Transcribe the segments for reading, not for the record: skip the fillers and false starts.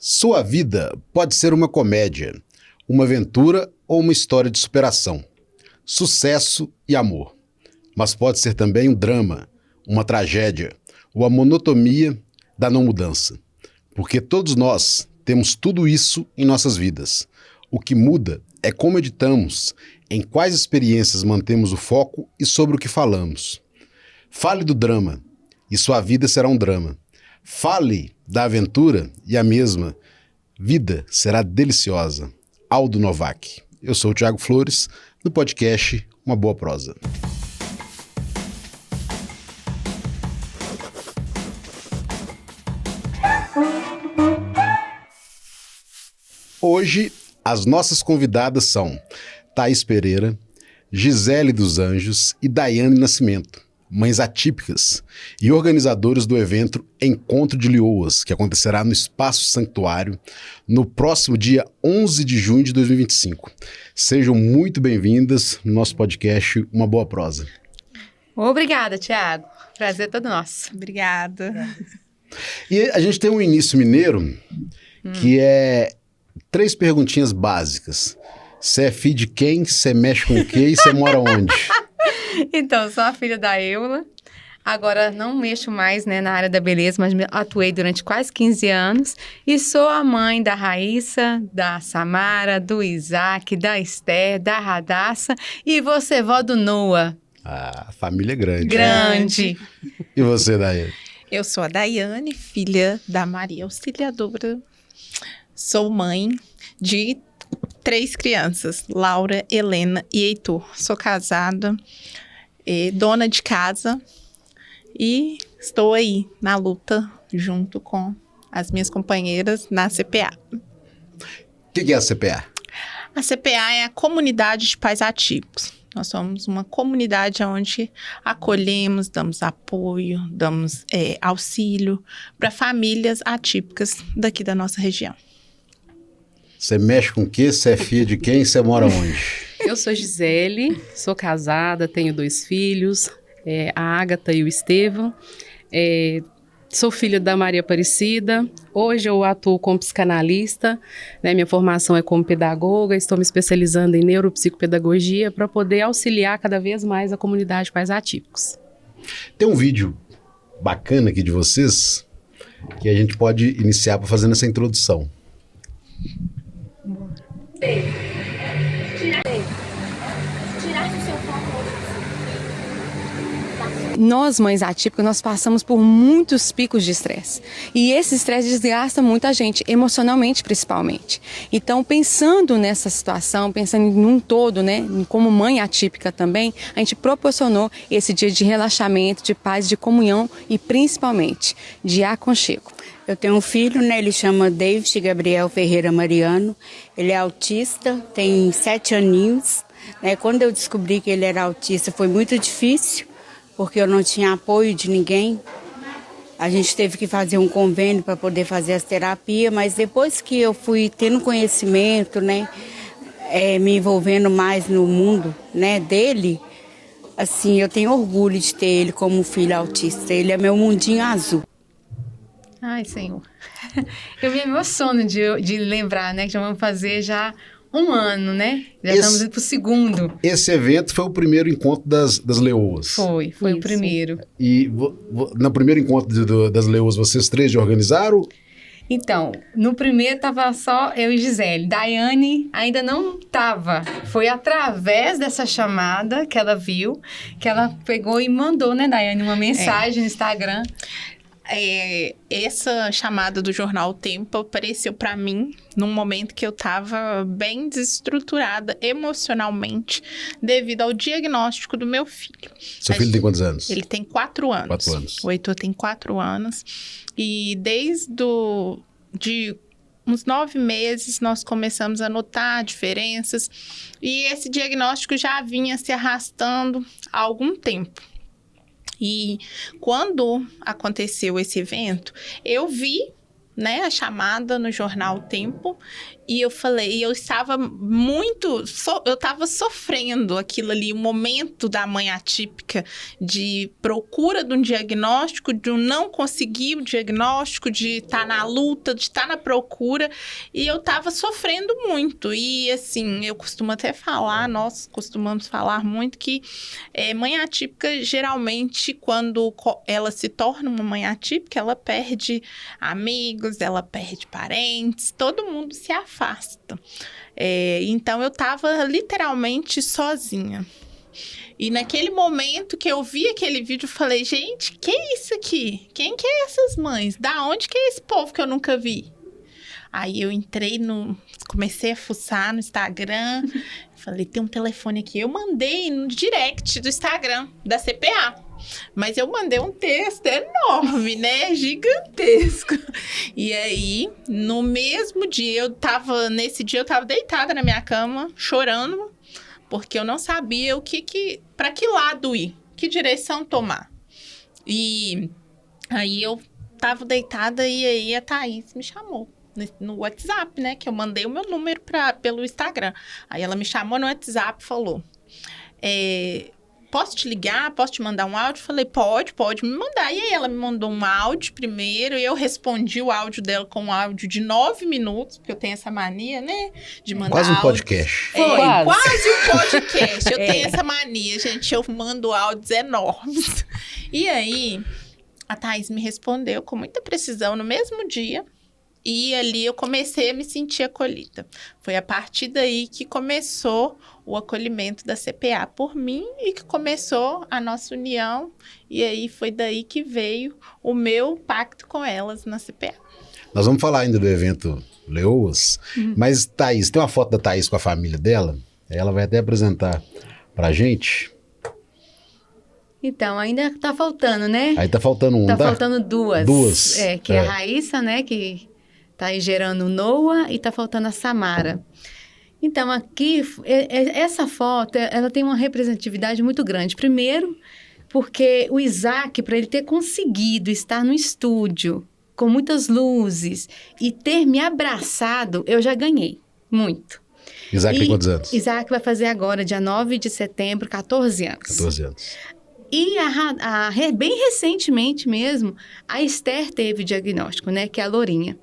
Sua vida pode ser uma comédia, uma aventura ou uma história de superação, sucesso e amor. Mas pode ser também um drama, uma tragédia ou a monotonia da não mudança. Porque todos nós temos tudo isso em nossas vidas. O que muda é como editamos, em quais experiências mantemos o foco e sobre o que falamos. Fale do drama, e sua vida será um drama. Fale da aventura e a mesma vida será deliciosa. Aldo Novak. Eu sou o Thiago Flores, do podcast Uma Boa Prosa. Hoje, as nossas convidadas são Thaís Pereira, Gisele dos Anjos e Daiane Nascimento, mães atípicas e organizadoras do evento Encontro de Leoas, que acontecerá no Espaço Sanctuário no próximo dia 11 de junho de 2025. Sejam muito bem-vindas no nosso podcast Uma Boa Prosa. Obrigada, Thiago. Prazer todo nosso. Obrigada. E a gente tem um início mineiro que é 3 perguntinhas básicas. Você é filho de quem? Você mexe com o quê? E você mora onde? Então, sou a filha da Eula. Agora, não mexo mais, na área da beleza, mas atuei durante quase 15 anos. E sou a mãe da Raíssa, da Samara, do Isaac, da Esther, da Radassa. E você, vó do Noah. Ah, a família é grande. Grande. E você, Daiane? Eu sou a Daiane, filha da Maria Auxiliadora. Sou mãe de 3 crianças, Laura, Helena e Heitor. Sou casada, dona de casa e estou aí na luta junto com as minhas companheiras na CPA. O que é a CPA? A CPA é a Comunidade de Pais Atípicos. Nós somos uma comunidade onde acolhemos, damos apoio, damos auxílio para famílias atípicas daqui da nossa região. Você mexe com o quê? Você é filha de quem? Você mora onde? Eu sou Gisele, sou casada, tenho 2 filhos, a Ágata e o Estevão. Sou filha da Maria Aparecida. Hoje eu atuo como psicanalista, minha formação é como pedagoga, estou me especializando em neuropsicopedagogia para poder auxiliar cada vez mais a comunidade de pais atípicos. Tem um vídeo bacana aqui de vocês que a gente pode iniciar fazendo essa introdução. Nós, mães atípicas, nós passamos por muitos picos de estresse. E esse estresse desgasta muito a gente, emocionalmente principalmente. Então, pensando nessa situação, pensando num todo, como mãe atípica também, a gente proporcionou esse dia de relaxamento, de paz, de comunhão e principalmente de aconchego. Eu tenho um filho, ele chama David Gabriel Ferreira Mariano. Ele é autista, tem 7 aninhos. Quando eu descobri que ele era autista foi muito difícil, porque eu não tinha apoio de ninguém. A gente teve que fazer um convênio para poder fazer as terapias, mas depois que eu fui tendo conhecimento, me envolvendo mais no mundo dele, assim, eu tenho orgulho de ter ele como filho autista. Ele é meu mundinho azul. Ai, Senhor. Eu me emociono de lembrar, que já vamos fazer já um ano, Já estamos indo pro 2º. Esse evento foi o primeiro encontro das Leoas. Foi Isso. o primeiro. E no primeiro encontro das Leoas, vocês 3 já organizaram? Então, no primeiro tava só eu e Gisele. Daiane ainda não tava. Foi através dessa chamada que ela viu, que ela pegou e mandou, Daiane, uma mensagem no Instagram. Essa chamada do jornal O Tempo apareceu para mim num momento que eu estava bem desestruturada emocionalmente devido ao diagnóstico do meu filho. Seu filho tem quantos anos? Ele tem 4 anos. 4 anos. O Heitor tem 4 anos. E de uns 9 meses nós começamos a notar diferenças. E esse diagnóstico já vinha se arrastando há algum tempo. E quando aconteceu esse evento, eu vi né, a chamada no jornal O Tempo, e eu falei, eu estava muito, eu estava sofrendo aquilo ali, o momento da mãe atípica, de procura de um diagnóstico, de não conseguir o diagnóstico, de estar na luta, de estar na procura, e eu estava sofrendo muito. E assim, eu costumo até falar, nós costumamos falar muito que mãe atípica, geralmente, quando ela se torna uma mãe atípica, ela perde amigos, ela perde parentes, todo mundo se afasta. Então, eu estava literalmente sozinha. E naquele momento que eu vi aquele vídeo, eu falei, gente, que é isso aqui? Quem que é essas mães? Da onde que é esse povo que eu nunca vi? Aí eu entrei comecei a fuçar no Instagram, falei, tem um telefone aqui. Eu mandei no direct do Instagram, da CPA. Mas eu mandei um texto enorme, né? Gigantesco. E aí, no mesmo dia, nesse dia eu tava deitada na minha cama, chorando, porque eu não sabia para que lado ir, que direção tomar. E aí eu tava deitada e aí a Thaís me chamou no WhatsApp, né? Que eu mandei o meu número pelo Instagram. Aí ela me chamou no WhatsApp e falou... posso te ligar? Posso te mandar um áudio? Falei, pode me mandar. E aí ela me mandou um áudio primeiro e eu respondi o áudio dela com um áudio de 9 minutos, porque eu tenho essa mania, né? De mandar quase um áudio. podcast. Quase um podcast. Eu tenho essa mania, gente. Eu mando áudios enormes. E aí, a Thaís me respondeu com muita precisão no mesmo dia. E ali eu comecei a me sentir acolhida. Foi a partir daí que começou o acolhimento da CPA por mim e que começou a nossa união. E aí foi daí que veio o meu pacto com elas na CPA. Nós vamos falar ainda do evento Leoas, mas Thaís, tem uma foto da Thaís com a família dela? Ela vai até apresentar pra gente. Então, ainda tá faltando, né? Aí tá faltando um, Tá faltando duas. Duas. Que é a Raíssa, né, que... tá aí gerando o Noah e tá faltando a Samara. Então, aqui, essa foto, ela tem uma representatividade muito grande. Primeiro, porque o Isaac, para ele ter conseguido estar no estúdio, com muitas luzes, e ter me abraçado, eu já ganhei. Muito. Isaac tem quantos anos? Isaac vai fazer agora, dia 9 de setembro, 14 anos. 14 anos. E bem recentemente mesmo, a Esther teve diagnóstico, né? Que é a Lourinha.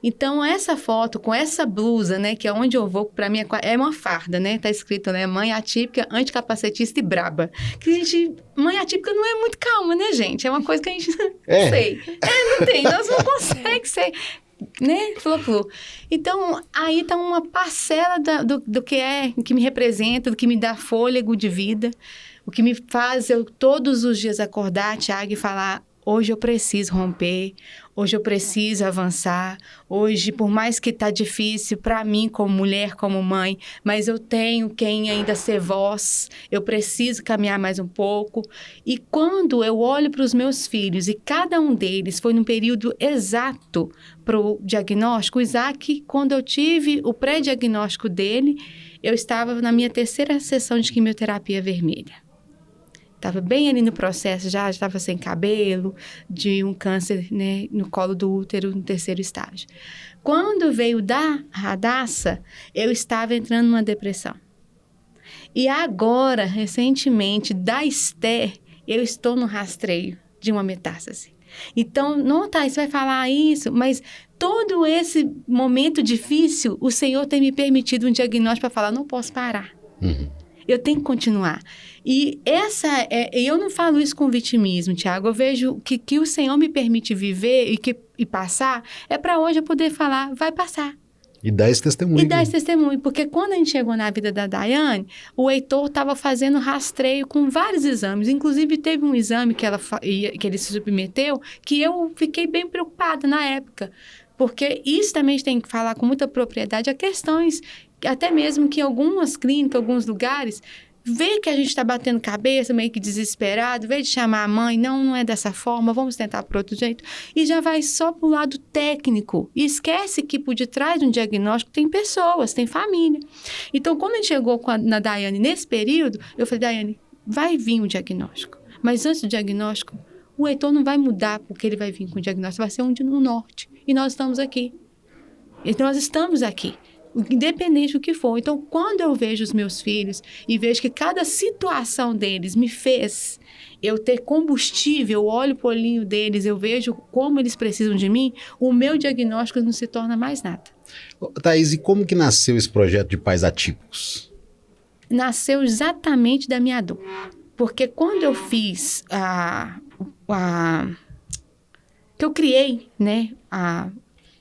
Então, essa foto com essa blusa, né? Que é onde eu vou, para mim, é uma farda, né? Tá escrito, né? Mãe atípica, anticapacetista e braba. Que mãe atípica não é muito calma, né, gente? É uma coisa que a gente não sei. Não tem, nós não conseguimos ser... né? Flu-flu. Então, aí tá uma parcela do que me representa, do que me dá fôlego de vida, o que me faz eu todos os dias acordar, Thiago, e falar, hoje eu preciso romper, hoje eu preciso avançar, hoje, por mais que tá difícil para mim como mulher, como mãe, mas eu tenho quem ainda ser voz, eu preciso caminhar mais um pouco. E quando eu olho para os meus filhos, e cada um deles foi num período exato para o diagnóstico, o Isaac, quando eu tive o pré-diagnóstico dele, eu estava na minha 3ª sessão de quimioterapia vermelha. Estava bem ali no processo, já estava sem cabelo, de um câncer, né, no colo do útero, no 3º estágio. Quando veio da Radassa, eu estava entrando numa depressão. E agora, recentemente, da Esther, eu estou no rastreio de uma metástase. Então, não, tá, você vai falar isso, mas todo esse momento difícil, o Senhor tem me permitido um diagnóstico para falar, não posso parar. Eu tenho que continuar. E eu não falo isso com vitimismo, Tiago. Eu vejo que o Senhor me permite viver e passar, é para hoje eu poder falar, vai passar. E dar esse testemunho. Porque quando a gente chegou na vida da Daiane, o Heitor estava fazendo rastreio com vários exames. Inclusive, teve um exame que ele se submeteu, que eu fiquei bem preocupada na época. Porque isso também a gente tem que falar com muita propriedade, há questões, até mesmo que em algumas clínicas, alguns lugares, vê que a gente está batendo cabeça, meio que desesperado, vê de chamar a mãe, não é dessa forma, vamos tentar por outro jeito, e já vai só para o lado técnico, e esquece que por detrás de um diagnóstico tem pessoas, tem família. Então, quando a gente chegou na Daiane nesse período, eu falei, Daiane, vai vir o diagnóstico, mas antes do diagnóstico, o Heitor não vai mudar porque ele vai vir com o diagnóstico, vai ser um no norte. e nós estamos aqui. E nós estamos aqui, independente do que for. Então, quando eu vejo os meus filhos e vejo que cada situação deles me fez eu ter combustível, eu olho o olhinho deles, eu vejo como eles precisam de mim, o meu diagnóstico não se torna mais nada. Thaís, e como que nasceu esse projeto de Pais Atípicos? Nasceu exatamente da minha dor. Porque quando eu fiz que eu criei, né,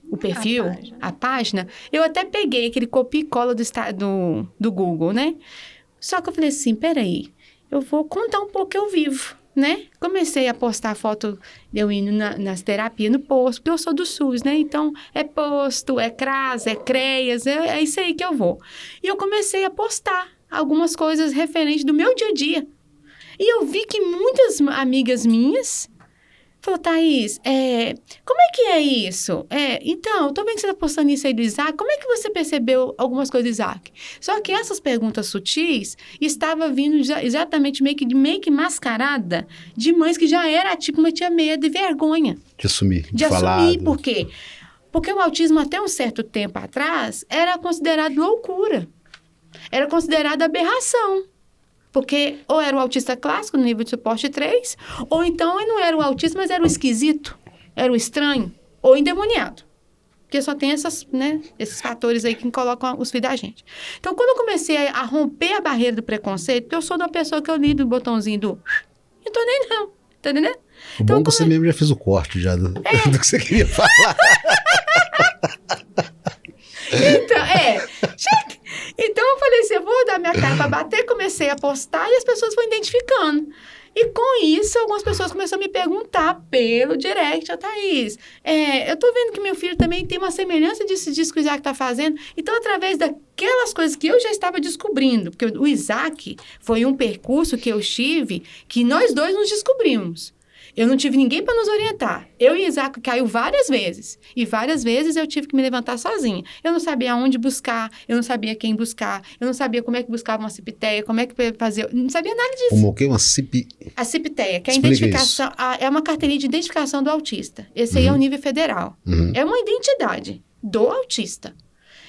o perfil, a página, eu até peguei aquele copia e cola do Google, né? Só que eu falei assim, peraí, eu vou contar um pouco que eu vivo, né? Comecei a postar foto de eu indo nas terapias no posto, porque eu sou do SUS, né? Então, é posto, é CRAS, é CREAS, é isso aí que eu vou. E eu comecei a postar algumas coisas referentes do meu dia a dia. E eu vi que muitas amigas minhas falou, Thaís, como é que é isso? Então, eu tô vendo que você tá postando isso aí do Isaac, como é que você percebeu algumas coisas do Isaac? Só que essas perguntas sutis estavam vindo exatamente meio que mascarada de mães que já era tipo, mas tinha medo e vergonha. De assumir, de falar. assumir, por quê? Porque o autismo até um certo tempo atrás era considerado loucura, era considerado aberração. Porque ou era o autista clássico, no nível de suporte 3, ou então ele não era o autista, mas era o esquisito, era o estranho, ou endemoniado. Porque só tem esses fatores aí que colocam os filhos da gente. Então, quando eu comecei a romper a barreira do preconceito, porque eu sou da pessoa que eu lido o botãozinho do... Não tô nem não, tá entendendo? O bom é que você mesmo já fez o corte já do que você queria falar. Então, eu falei assim, eu vou dar minha cara pra bater, comecei a postar e as pessoas foram identificando. E com isso, algumas pessoas começaram a me perguntar pelo direct, Thaís, eu tô vendo que meu filho também tem uma semelhança disso que o Isaac tá fazendo. Então, através daquelas coisas que eu já estava descobrindo, porque o Isaac foi um percurso que eu tive, que nós dois nos descobrimos. Eu não tive ninguém para nos orientar. Eu e Isaac caiu várias vezes. E várias vezes eu tive que me levantar sozinha. Eu não sabia aonde buscar, eu não sabia quem buscar, eu não sabia como é que buscava uma cipiteia, como é que fazia... Eu não sabia nada disso. O quê? A cipiteia, que é a Explica identificação... é uma carteirinha de identificação do autista. Esse aí é o nível federal. É uma identidade do autista.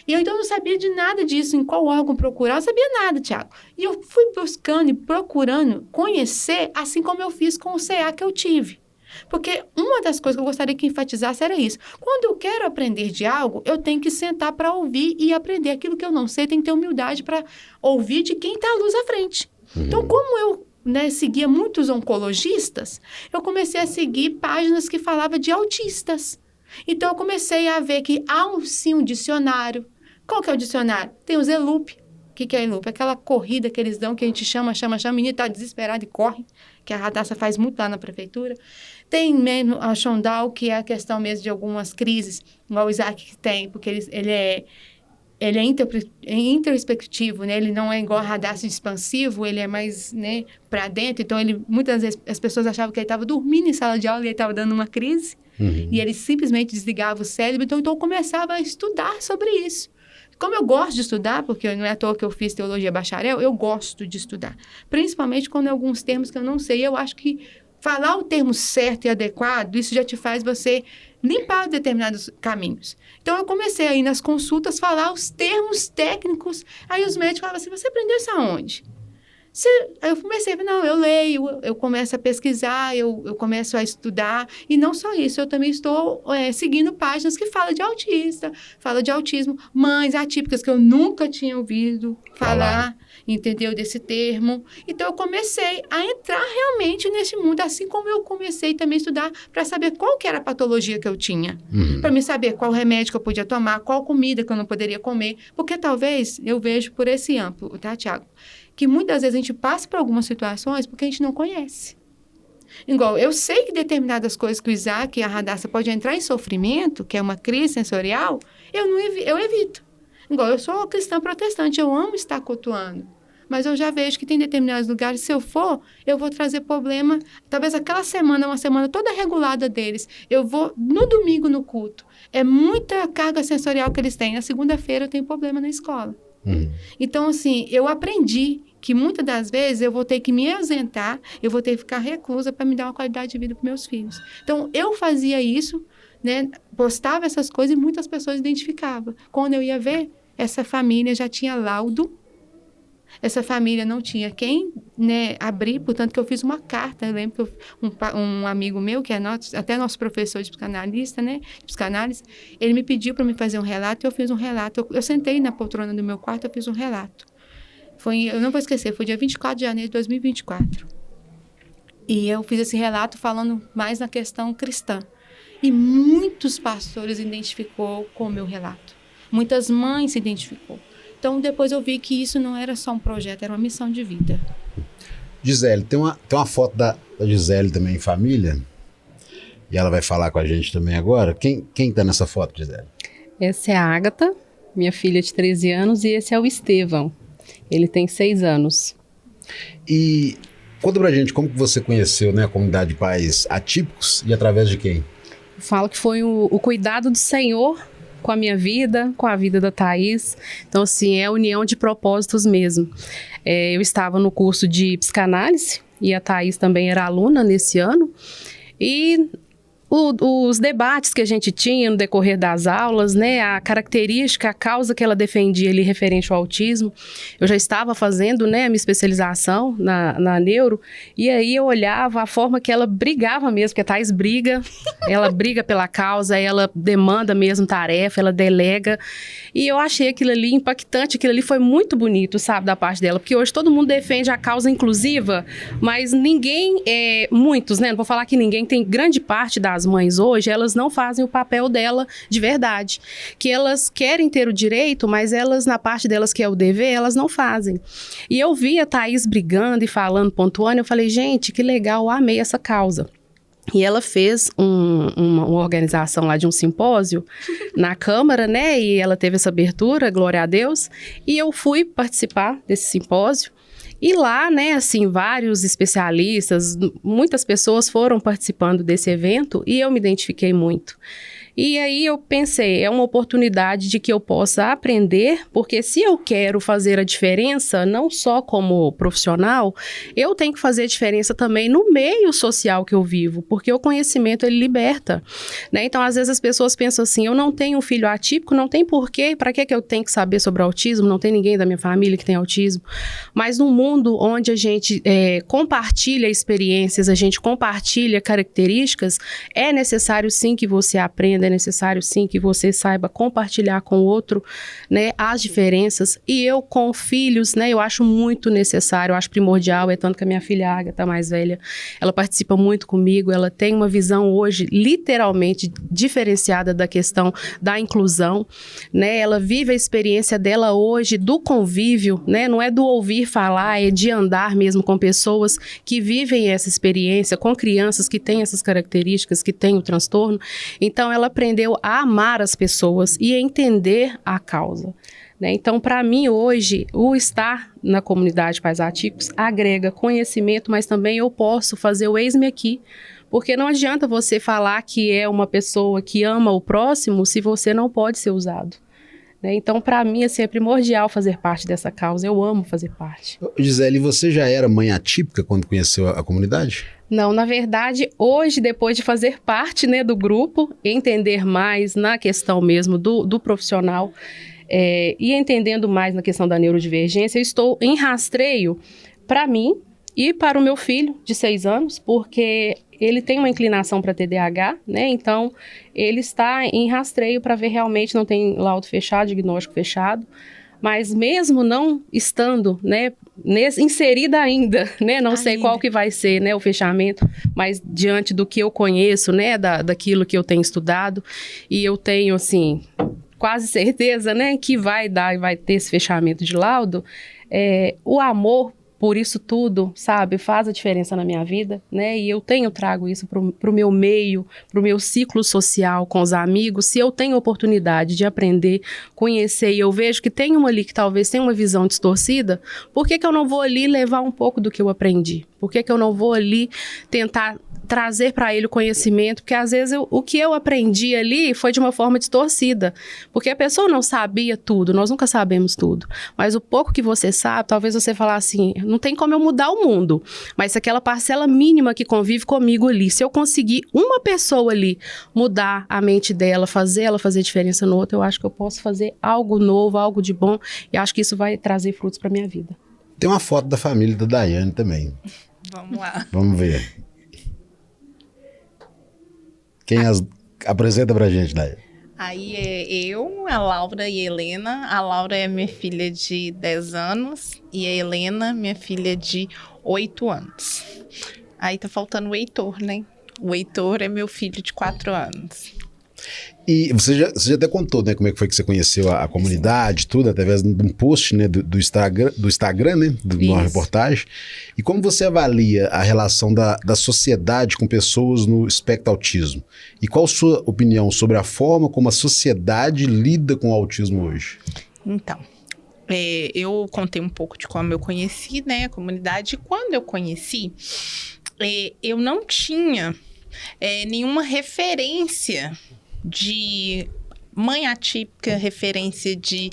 E eu, então, não sabia de nada disso, em qual órgão procurar, eu não sabia nada, Tiago. E eu fui buscando e procurando conhecer, assim como eu fiz com o CA que eu tive. Porque uma das coisas que eu gostaria que enfatizasse era isso. Quando eu quero aprender de algo, eu tenho que sentar para ouvir e aprender. Aquilo que eu não sei, tem que ter humildade para ouvir de quem está à luz à frente. Então, como eu seguia muitos oncologistas, eu comecei a seguir páginas que falavam de autistas. Então, eu comecei a ver que há sim um dicionário. Qual que é o dicionário? Tem o Zelup. O que é Zelup? Aquela corrida que eles dão, que a gente chama, o menino está desesperado e corre, que a Radassa faz muito lá na prefeitura. Tem mesmo a Shondal, que é a questão mesmo de algumas crises, igual o Isaac que tem, porque ele é introspectivo, né? Ele não é igual a Radassa expansivo, ele é mais, para dentro. Então, muitas vezes as pessoas achavam que ele estava dormindo em sala de aula e ele estava dando uma crise. E ele simplesmente desligava o cérebro. Então, eu começava a estudar sobre isso. Como eu gosto de estudar, porque não é à toa que eu fiz teologia bacharel, eu gosto de estudar. Principalmente quando é alguns termos que eu não sei. Eu acho que falar o termo certo e adequado, isso já te faz você limpar determinados caminhos. Então, eu comecei aí nas consultas falar os termos técnicos. Aí os médicos falavam assim, você aprendeu isso aonde? Aí eu comecei, eu leio, eu começo a pesquisar, eu começo a estudar. E não só isso, eu também estou seguindo páginas que falam de autista, falam de autismo, mães atípicas que eu nunca tinha ouvido falar, entendeu, desse termo. Então, eu comecei a entrar realmente nesse mundo, assim como eu comecei também a estudar para saber qual que era a patologia que eu tinha. Para me saber qual remédio que eu podia tomar, qual comida que eu não poderia comer. Porque talvez eu vejo por esse amplo, tá, Tiago? Que muitas vezes a gente passa por algumas situações porque a gente não conhece. Igual, eu sei que determinadas coisas que o Isaac e a Radassa podem entrar em sofrimento, que é uma crise sensorial, eu evito. Igual, eu sou cristã protestante, eu amo estar cultuando. Mas eu já vejo que tem determinados lugares, se eu for, eu vou trazer problema. Talvez aquela semana, uma semana toda regulada deles. Eu vou no domingo no culto. É muita carga sensorial que eles têm. Na segunda-feira eu tenho problema na escola. Então, assim, eu aprendi que muitas das vezes eu vou ter que me ausentar, eu vou ter que ficar reclusa para me dar uma qualidade de vida para meus filhos. Então, eu fazia isso, né, postava essas coisas e muitas pessoas identificavam. Quando eu ia ver, essa família já tinha laudo, essa família não tinha quem, né, abrir, portanto que eu fiz uma carta. Eu lembro que um amigo meu, que é até nosso professor de psicanalista, né, de psicanálise, ele me pediu para me fazer um relato e eu fiz um relato. Eu sentei na poltrona do meu quarto, eu fiz um relato. Eu não vou esquecer, foi dia 24 de janeiro de 2024. E eu fiz esse relato falando mais na questão cristã. E muitos pastores identificou com o meu relato. Muitas mães se identificou. Então, depois eu vi que isso não era só um projeto, era uma missão de vida. Gisele, tem uma foto da Gisele também em família, e ela vai falar com a gente também agora. Quem tá nessa foto, Gisele? Essa é a Ágata, minha filha de 13 anos, e esse é o Estevão. Ele tem 6 anos. E conta pra gente como que você conheceu, né, a comunidade de pais atípicos e através de quem? Eu falo que foi o cuidado do Senhor com a minha vida, com a vida da Thaís. Então, assim, é a união de propósitos mesmo. Eu estava no curso de psicanálise e a Thaís também era aluna nesse ano. E os debates que a gente tinha no decorrer das aulas, né, a característica, a causa que ela defendia ali referente ao autismo, eu já estava fazendo, né, a minha especialização na neuro, e aí eu olhava a forma que ela brigava mesmo, porque a Thaís briga, ela briga pela causa, ela demanda mesmo tarefa, ela delega, e eu achei aquilo ali impactante, aquilo ali foi muito bonito, sabe, da parte dela, porque hoje todo mundo defende a causa inclusiva, mas ninguém, muitos, né, não vou falar que ninguém, tem grande parte das mães hoje, elas não fazem o papel dela de verdade, que elas querem ter o direito, mas elas, na parte delas que é o dever, elas não fazem. E eu vi a Thaís brigando e falando, pontuando, eu falei, gente, que legal, eu amei essa causa. E ela fez uma organização lá de um simpósio na Câmara, né, e ela teve essa abertura, glória a Deus, e eu fui participar desse simpósio. E lá, né, assim, vários especialistas, muitas pessoas foram participando desse evento e eu me identifiquei muito. E aí eu pensei, é uma oportunidade de que eu possa aprender, porque se eu quero fazer a diferença, não só como profissional, eu tenho que fazer a diferença também no meio social que eu vivo, porque o conhecimento, ele liberta, né? Então, às vezes as pessoas pensam assim, eu não tenho um filho atípico, não tem porquê, para que eu tenho que saber sobre autismo? Não tem ninguém da minha família que tem autismo. Mas num mundo onde a gente compartilha experiências, a gente compartilha características, é necessário sim que você aprenda, é necessário sim que você saiba compartilhar com o outro, né, as diferenças. E eu com filhos, né, eu acho muito necessário, eu acho primordial, é tanto que a minha filha Ágata, mais velha, ela participa muito comigo, ela tem uma visão hoje literalmente diferenciada da questão da inclusão, né, ela vive a experiência dela hoje do convívio, né, não é do ouvir falar, é de andar mesmo com pessoas que vivem essa experiência, com crianças que têm essas características, que têm o transtorno. Então, ela aprendeu a amar as pessoas e a entender a causa, né? Então, para mim, hoje, o estar na comunidade Pais Atípicos agrega conhecimento, mas também eu posso fazer o eis-me aqui, porque não adianta você falar que é uma pessoa que ama o próximo se você não pode ser usado, né? Então, para mim, assim, é primordial fazer parte dessa causa, eu amo fazer parte. Gisele, você já era mãe atípica quando conheceu a comunidade? Não, na verdade, hoje, depois de fazer parte, né, do grupo, entender mais na questão mesmo do profissional e entendendo mais na questão da neurodivergência, eu estou em rastreio para mim e para o meu filho de 6 anos, porque ele tem uma inclinação para TDAH, né? Então, ele está em rastreio para ver realmente, não tem laudo fechado, diagnóstico fechado, mas mesmo não estando, né, inserida ainda, né, não sei qual que vai ser, né, o fechamento, mas diante do que eu conheço, né, daquilo que eu tenho estudado, e eu tenho, assim, quase certeza, né, que vai dar e vai ter esse fechamento de laudo, o amor por isso tudo, sabe, faz a diferença na minha vida, né, e eu trago isso pro meu meio, pro meu ciclo social com os amigos. Se eu tenho oportunidade de aprender, conhecer, e eu vejo que tem uma ali que talvez tenha uma visão distorcida, por que eu não vou ali levar um pouco do que eu aprendi? Por que eu não vou ali tentar trazer para ele o conhecimento? Porque às vezes o que eu aprendi ali foi de uma forma distorcida, porque a pessoa não sabia tudo, nós nunca sabemos tudo, mas o pouco que você sabe, talvez você falar assim, não tem como eu mudar o mundo, mas aquela parcela mínima que convive comigo ali, se eu conseguir uma pessoa ali mudar a mente dela, fazer ela fazer diferença no outro, eu acho que eu posso fazer algo novo, algo de bom, e acho que isso vai trazer frutos para minha vida. Tem uma foto da família da Daiane também. Vamos lá. Vamos ver. Quem apresenta pra gente, Daiane? Aí é eu, a Laura e a Helena. A Laura é minha filha de 10 anos e a Helena, minha filha de 8 anos. Aí tá faltando o Heitor, né? O Heitor é meu filho de 4 anos. E você já até contou, né, como é que foi que você conheceu a comunidade, tudo, através de um post, né, do Instagram, né, de uma reportagem. E como você avalia a relação da sociedade com pessoas no espectro autismo? E qual a sua opinião sobre a forma como a sociedade lida com o autismo hoje? Então, eu contei um pouco de como eu conheci, né, a comunidade. E quando eu conheci, eu não tinha nenhuma referência de mãe atípica, referência de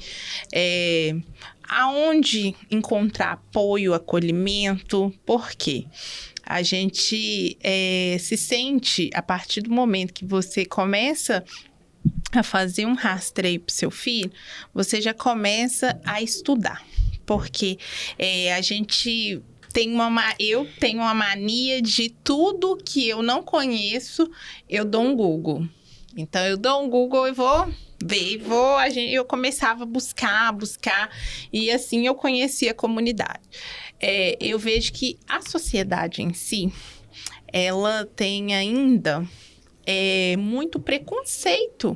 aonde encontrar apoio, acolhimento. Por quê? A gente se sente, a partir do momento que você começa a fazer um rastreio para o seu filho, você já começa a estudar. Porque eu tenho uma mania de tudo que eu não conheço, eu dou um Google. Então, eu dou um Google e vou ver, eu começava a buscar, e assim eu conheci a comunidade. Eu vejo que a sociedade em si, ela tem ainda muito preconceito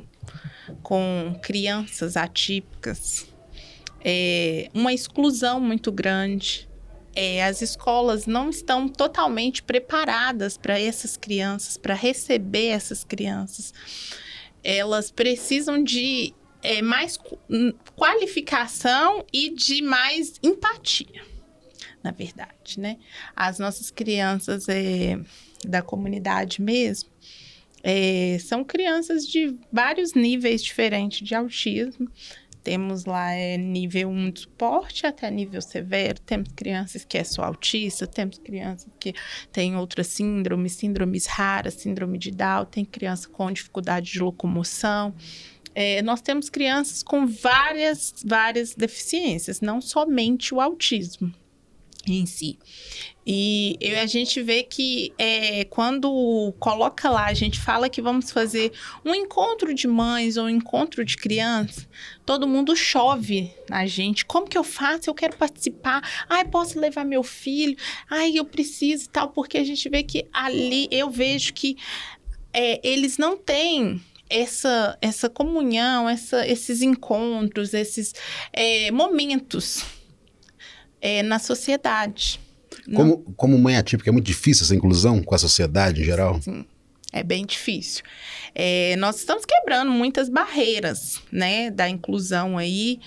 com crianças atípicas, uma exclusão muito grande. As escolas não estão totalmente preparadas para essas crianças, para receber essas crianças. Elas precisam de mais qualificação e de mais empatia, na verdade, né? As nossas crianças da comunidade mesmo, são crianças de vários níveis diferentes de autismo. Temos lá nível 1 de suporte até nível severo. Temos crianças que só autista, temos crianças que têm outras síndromes raras, síndrome de Down, tem criança com dificuldade de locomoção. Nós temos crianças com várias deficiências, não somente o autismo em si. E a gente vê que quando coloca lá, a gente fala que vamos fazer um encontro de mães ou um encontro de crianças, todo mundo chove na gente. Como que eu faço? Eu quero participar. Posso levar meu filho? Eu preciso e tal. Porque a gente vê que ali, eu vejo que eles não têm essa comunhão, esses encontros, esses momentos na sociedade. Como mãe atípica, é muito difícil essa inclusão com a sociedade em geral? Sim, é bem difícil. Nós estamos quebrando muitas barreiras, né, da inclusão aí.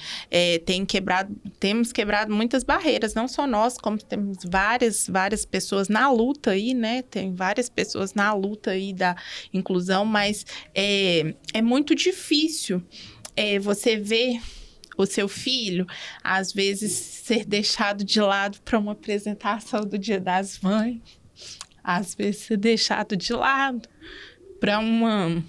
Temos quebrado muitas barreiras, não só nós, como temos várias pessoas na luta aí, né? Tem várias pessoas na luta aí da inclusão, mas é muito difícil você ver o seu filho, às vezes, ser deixado de lado para uma apresentação do Dia das Mães, às vezes ser deixado de lado para uma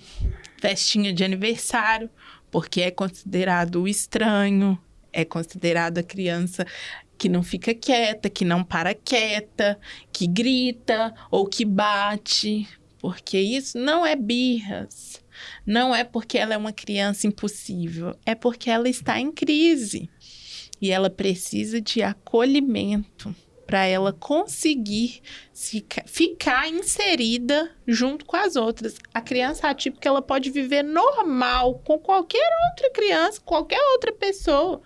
festinha de aniversário, porque é considerado estranho, é considerado a criança que não fica quieta, que não para quieta, que grita ou que bate, porque isso não é birras. Não é porque ela é uma criança impossível, é porque ela está em crise e ela precisa de acolhimento para ela conseguir ficar inserida junto com as outras. A criança atípica, ela pode viver normal com qualquer outra criança, qualquer outra pessoa.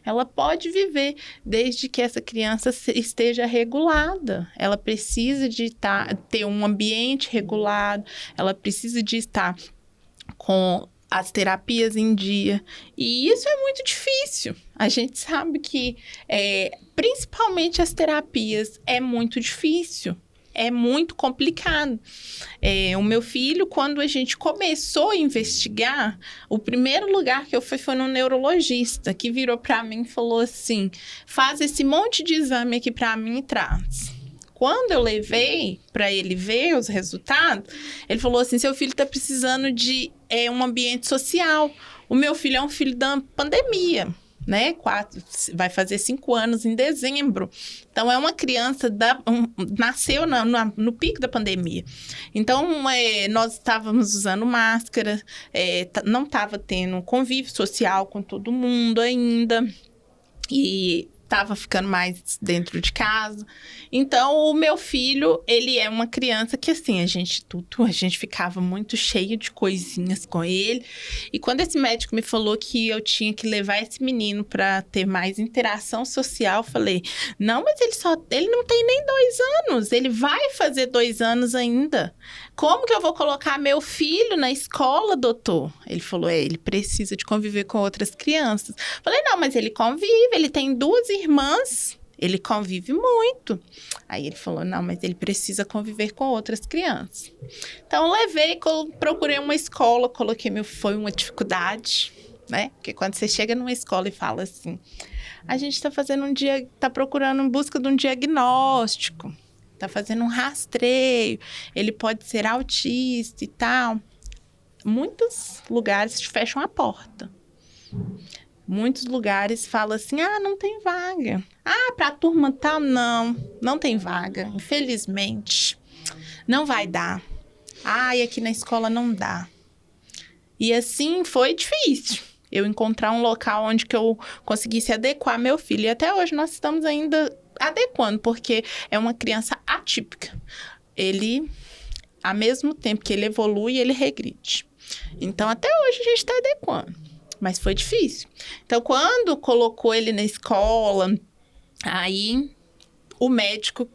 Ela pode viver desde que essa criança esteja regulada. Ela precisa de ter um ambiente regulado, ela precisa de estar com as terapias em dia. E isso é muito difícil. A gente sabe que, principalmente as terapias, é muito difícil. É muito complicado. O meu filho, quando a gente começou a investigar, o primeiro lugar que eu fui foi no neurologista, que virou para mim e falou assim, faz esse monte de exame aqui para mim e traz. Quando eu levei para ele ver os resultados, ele falou assim, seu filho está precisando de um ambiente social. O meu filho é um filho da pandemia, né? Vai fazer 5 anos em dezembro. Então, é uma criança, nasceu no pico da pandemia. Então, nós estávamos usando máscara, não estava tendo convívio social com todo mundo ainda. E estava ficando mais dentro de casa. Então, o meu filho, ele é uma criança que, assim, a gente ficava muito cheio de coisinhas com ele. E quando esse médico me falou que eu tinha que levar esse menino para ter mais interação social, eu falei, não, mas ele não tem nem 2 anos, ele vai fazer 2 anos ainda. Como que eu vou colocar meu filho na escola, doutor? Ele falou, ele precisa de conviver com outras crianças. Eu falei, não, mas ele convive, ele tem 2 irmãs, ele convive muito. Aí ele falou, não, mas ele precisa conviver com outras crianças. Então, procurei uma escola, foi uma dificuldade, né? Porque quando você chega numa escola e fala assim, a gente está procurando em busca de um diagnóstico, está fazendo um rastreio, ele pode ser autista e tal. Muitos lugares fecham a porta. Muitos lugares falam assim, não tem vaga. Para a turma tal, não tem vaga, infelizmente. Não vai dar. E aqui na escola não dá. E assim foi difícil eu encontrar um local onde que eu conseguisse adequar meu filho. E até hoje nós estamos ainda adequando, porque é uma criança atípica. Ele, ao mesmo tempo que ele evolui, ele regride. Então, até hoje a gente está adequando. Mas foi difícil. Então, quando colocou ele na escola, aí o médico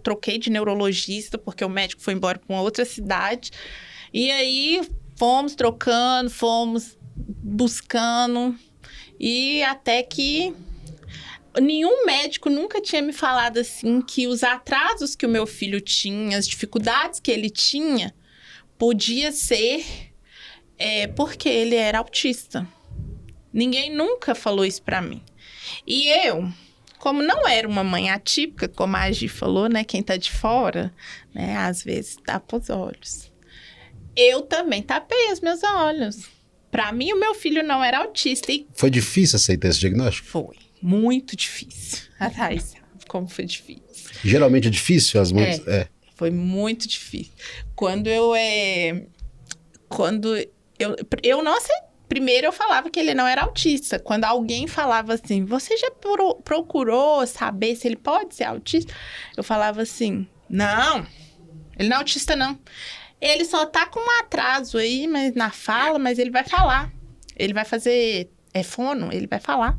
troquei de neurologista, porque o médico foi embora para uma outra cidade. E aí, fomos trocando, fomos buscando. E até que nenhum médico nunca tinha me falado assim que os atrasos que o meu filho tinha, as dificuldades que ele tinha, podia ser porque ele era autista. Ninguém nunca falou isso pra mim. E eu, como não era uma mãe atípica, como a Agi falou, né? Quem tá de fora, né? Às vezes tapa os olhos. Eu também tapei os meus olhos. Pra mim, o meu filho não era autista. E foi difícil aceitar esse diagnóstico? Foi. Muito difícil. A Thais sabe como foi difícil. Geralmente é difícil as mães? Foi muito difícil. Quando eu não sei. Primeiro eu falava que ele não era autista. Quando alguém falava assim, você já procurou saber se ele pode ser autista? Eu falava assim, não, ele não é autista não. Ele só tá com um atraso aí na fala, mas ele vai falar. Ele vai fazer fono, ele vai falar.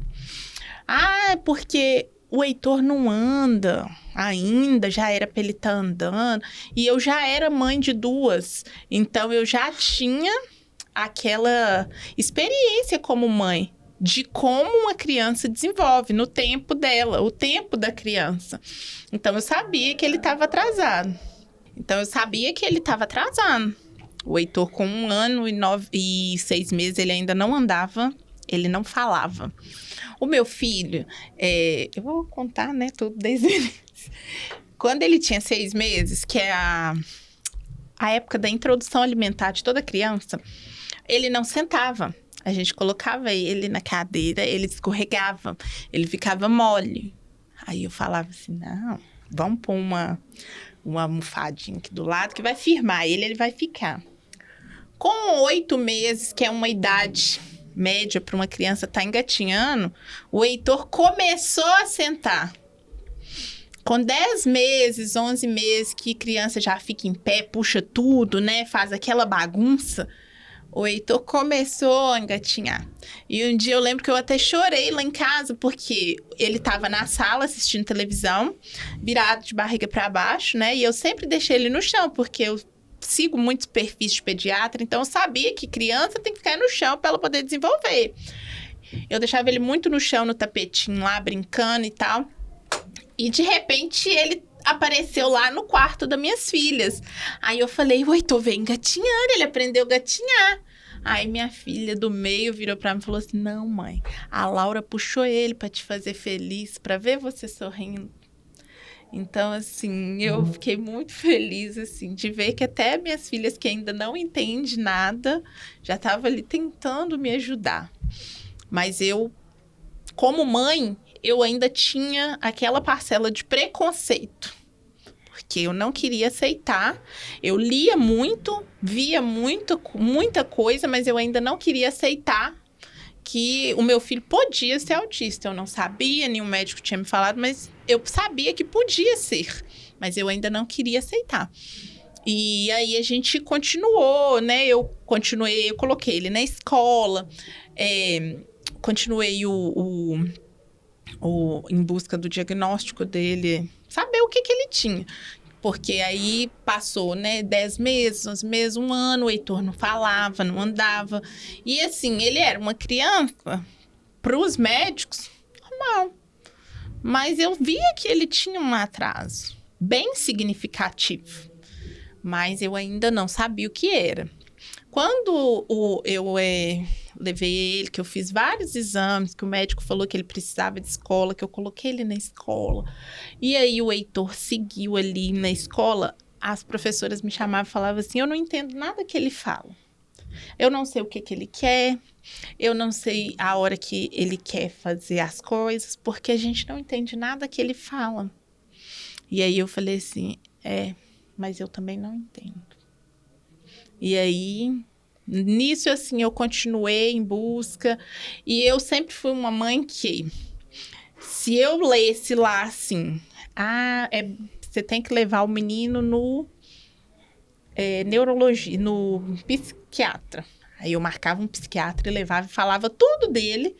É porque o Heitor não anda ainda, já era pra ele estar andando. E eu já era mãe de 2, então eu já tinha aquela experiência como mãe de como uma criança desenvolve no tempo dela, o tempo da criança. Então, eu sabia que ele estava atrasado. O Heitor, com 1 ano e 6 meses, ele ainda não andava, ele não falava. O meu filho, eu vou contar, né, tudo desde o início. Quando ele tinha 6 meses, que é a época da introdução alimentar de toda criança, ele não sentava. A gente colocava ele na cadeira, ele escorregava, ele ficava mole. Aí eu falava assim, não, vamos pôr uma almofadinha aqui do lado que vai firmar ele vai ficar. Com 8 meses, que é uma idade média para uma criança estar engatinhando, o Heitor começou a sentar. Com 10 meses, 11 meses, que criança já fica em pé, puxa tudo, né? Faz aquela bagunça. O Heitor começou a engatinhar. E um dia eu lembro que eu até chorei lá em casa, porque ele estava na sala assistindo televisão, virado de barriga para baixo, né? E eu sempre deixei ele no chão, porque eu sigo muitos perfis de pediatra, então eu sabia que criança tem que ficar no chão para ela poder desenvolver. Eu deixava ele muito no chão, no tapetinho lá, brincando e tal. E, de repente, ele apareceu lá no quarto das minhas filhas. Aí eu falei, oi, tô vendo gatinhando, ele aprendeu a gatinhar. Aí minha filha do meio virou pra mim e falou assim, não, mãe, a Laura puxou ele pra te fazer feliz, pra ver você sorrindo. Então, assim, eu fiquei muito feliz, assim, de ver que até minhas filhas que ainda não entendem nada, já estavam ali tentando me ajudar. Mas eu, como mãe, eu ainda tinha aquela parcela de preconceito. Porque eu não queria aceitar. Eu lia muito, via muita coisa, mas eu ainda não queria aceitar que o meu filho podia ser autista. Eu não sabia, nenhum médico tinha me falado, mas eu sabia que podia ser. Mas eu ainda não queria aceitar. E aí a gente continuou, né? Eu coloquei ele na escola, continuei em busca do diagnóstico dele, saber o que ele tinha. Porque aí passou, né, 10 meses, 11 meses, 1 ano, o Heitor não falava, não andava. E assim, ele era uma criança, para os médicos, normal. Mas eu via que ele tinha um atraso bem significativo. Mas eu ainda não sabia o que era. Quando eu levei ele, que eu fiz vários exames, que o médico falou que ele precisava de escola, que eu coloquei ele na escola. E aí o Heitor seguiu ali na escola, as professoras me chamavam e falavam assim, eu não entendo nada que ele fala. Eu não sei o que ele quer, eu não sei a hora que ele quer fazer as coisas, porque a gente não entende nada que ele fala. E aí eu falei assim, mas eu também não entendo. E aí, nisso, assim, eu continuei em busca. E eu sempre fui uma mãe que, se eu lesse lá, assim, você tem que levar o menino no neurologia, no psiquiatra. Aí eu marcava um psiquiatra e levava e falava tudo dele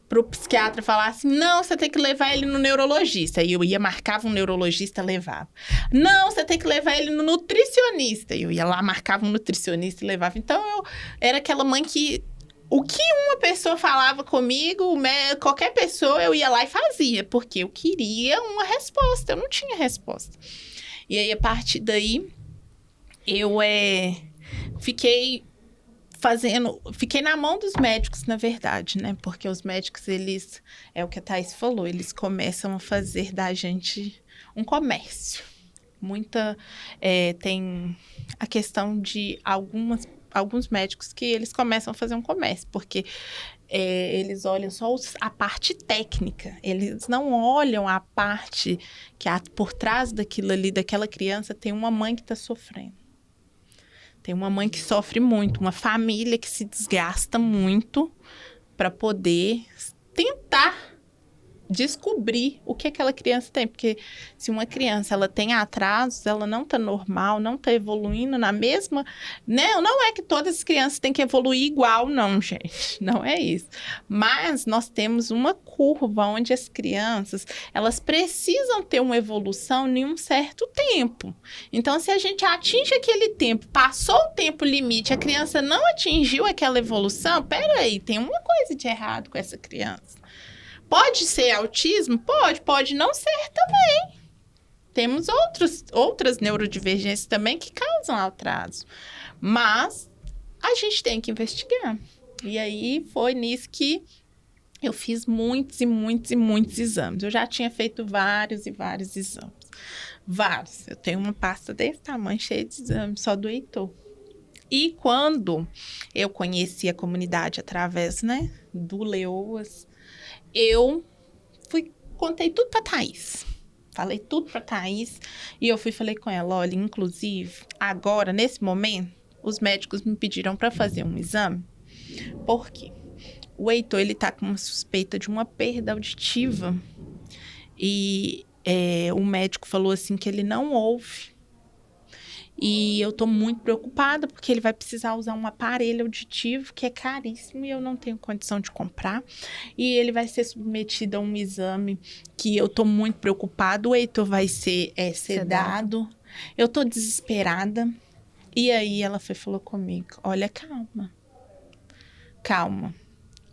pro psiquiatra falar assim, não, você tem que levar ele no neurologista. Aí eu ia, marcava um neurologista, levava. Não, você tem que levar ele no nutricionista. Eu ia lá, marcava um nutricionista e levava. Então, eu era aquela mãe que, o que uma pessoa falava comigo, qualquer pessoa, eu ia lá e fazia, porque eu queria uma resposta, eu não tinha resposta. E aí, a partir daí, eu fiquei na mão dos médicos, na verdade, né? Porque os médicos, eles, é o que a Thaís falou, eles começam a fazer da gente um comércio. Tem a questão de alguns médicos que eles começam a fazer um comércio, porque eles olham só a parte técnica, eles não olham a parte que por trás daquilo ali, daquela criança, tem uma mãe que está sofrendo. Tem uma mãe que sofre muito, uma família que se desgasta muito para poder tentar descobrir o que aquela criança tem. Porque se uma criança ela tem atrasos, ela não está normal, não está evoluindo na mesma... Né? Não é que todas as crianças têm que evoluir igual, não, gente. Não é isso. Mas nós temos uma curva onde as crianças, elas precisam ter uma evolução em um certo tempo. Então, se a gente atinge aquele tempo, passou o tempo limite, a criança não atingiu aquela evolução, peraí, tem uma coisa de errado com essa criança. Pode ser autismo? Pode não ser também. Temos outras neurodivergências também que causam atraso. Mas a gente tem que investigar. E aí foi nisso que eu fiz muitos e muitos e muitos exames. Eu já tinha feito vários e vários exames. Vários. Eu tenho uma pasta desse tamanho, cheia de exames, só do Heitor. E quando eu conheci a comunidade através, né, do Leoas, eu contei tudo pra Thaís. Falei tudo pra Thaís. E eu falei com ela, olha, inclusive, agora, nesse momento, os médicos me pediram pra fazer um exame. Por quê? O Heitor, ele tá com uma suspeita de uma perda auditiva. E o médico falou assim que ele não ouve. E eu tô muito preocupada, porque ele vai precisar usar um aparelho auditivo, que é caríssimo, e eu não tenho condição de comprar. E ele vai ser submetido a um exame que eu tô muito preocupada. O Heitor vai ser sedado. Eu tô desesperada. E aí ela falou comigo, olha, calma,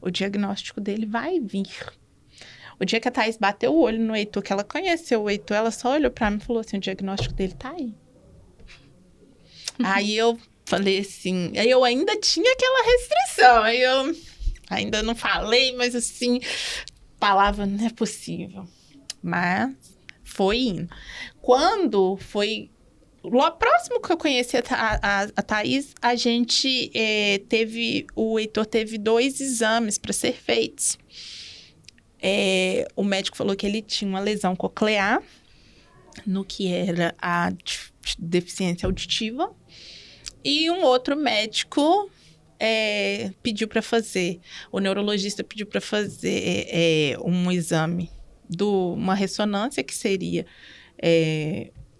o diagnóstico dele vai vir. O dia que a Thaís bateu o olho no Heitor, que ela conheceu o Heitor, ela só olhou pra mim e falou assim, o diagnóstico dele tá aí. Aí eu falei assim, aí eu ainda tinha aquela restrição, aí eu ainda não falei, mas assim, palavra não é possível. Mas foi indo. Quando foi... Logo próximo que eu conheci a Thaís, a gente o Heitor teve 2 exames para ser feitos. O médico falou que ele tinha uma lesão coclear, no que era a deficiência auditiva. E um outro médico pediu para fazer, o neurologista pediu para fazer um exame, uma ressonância que seria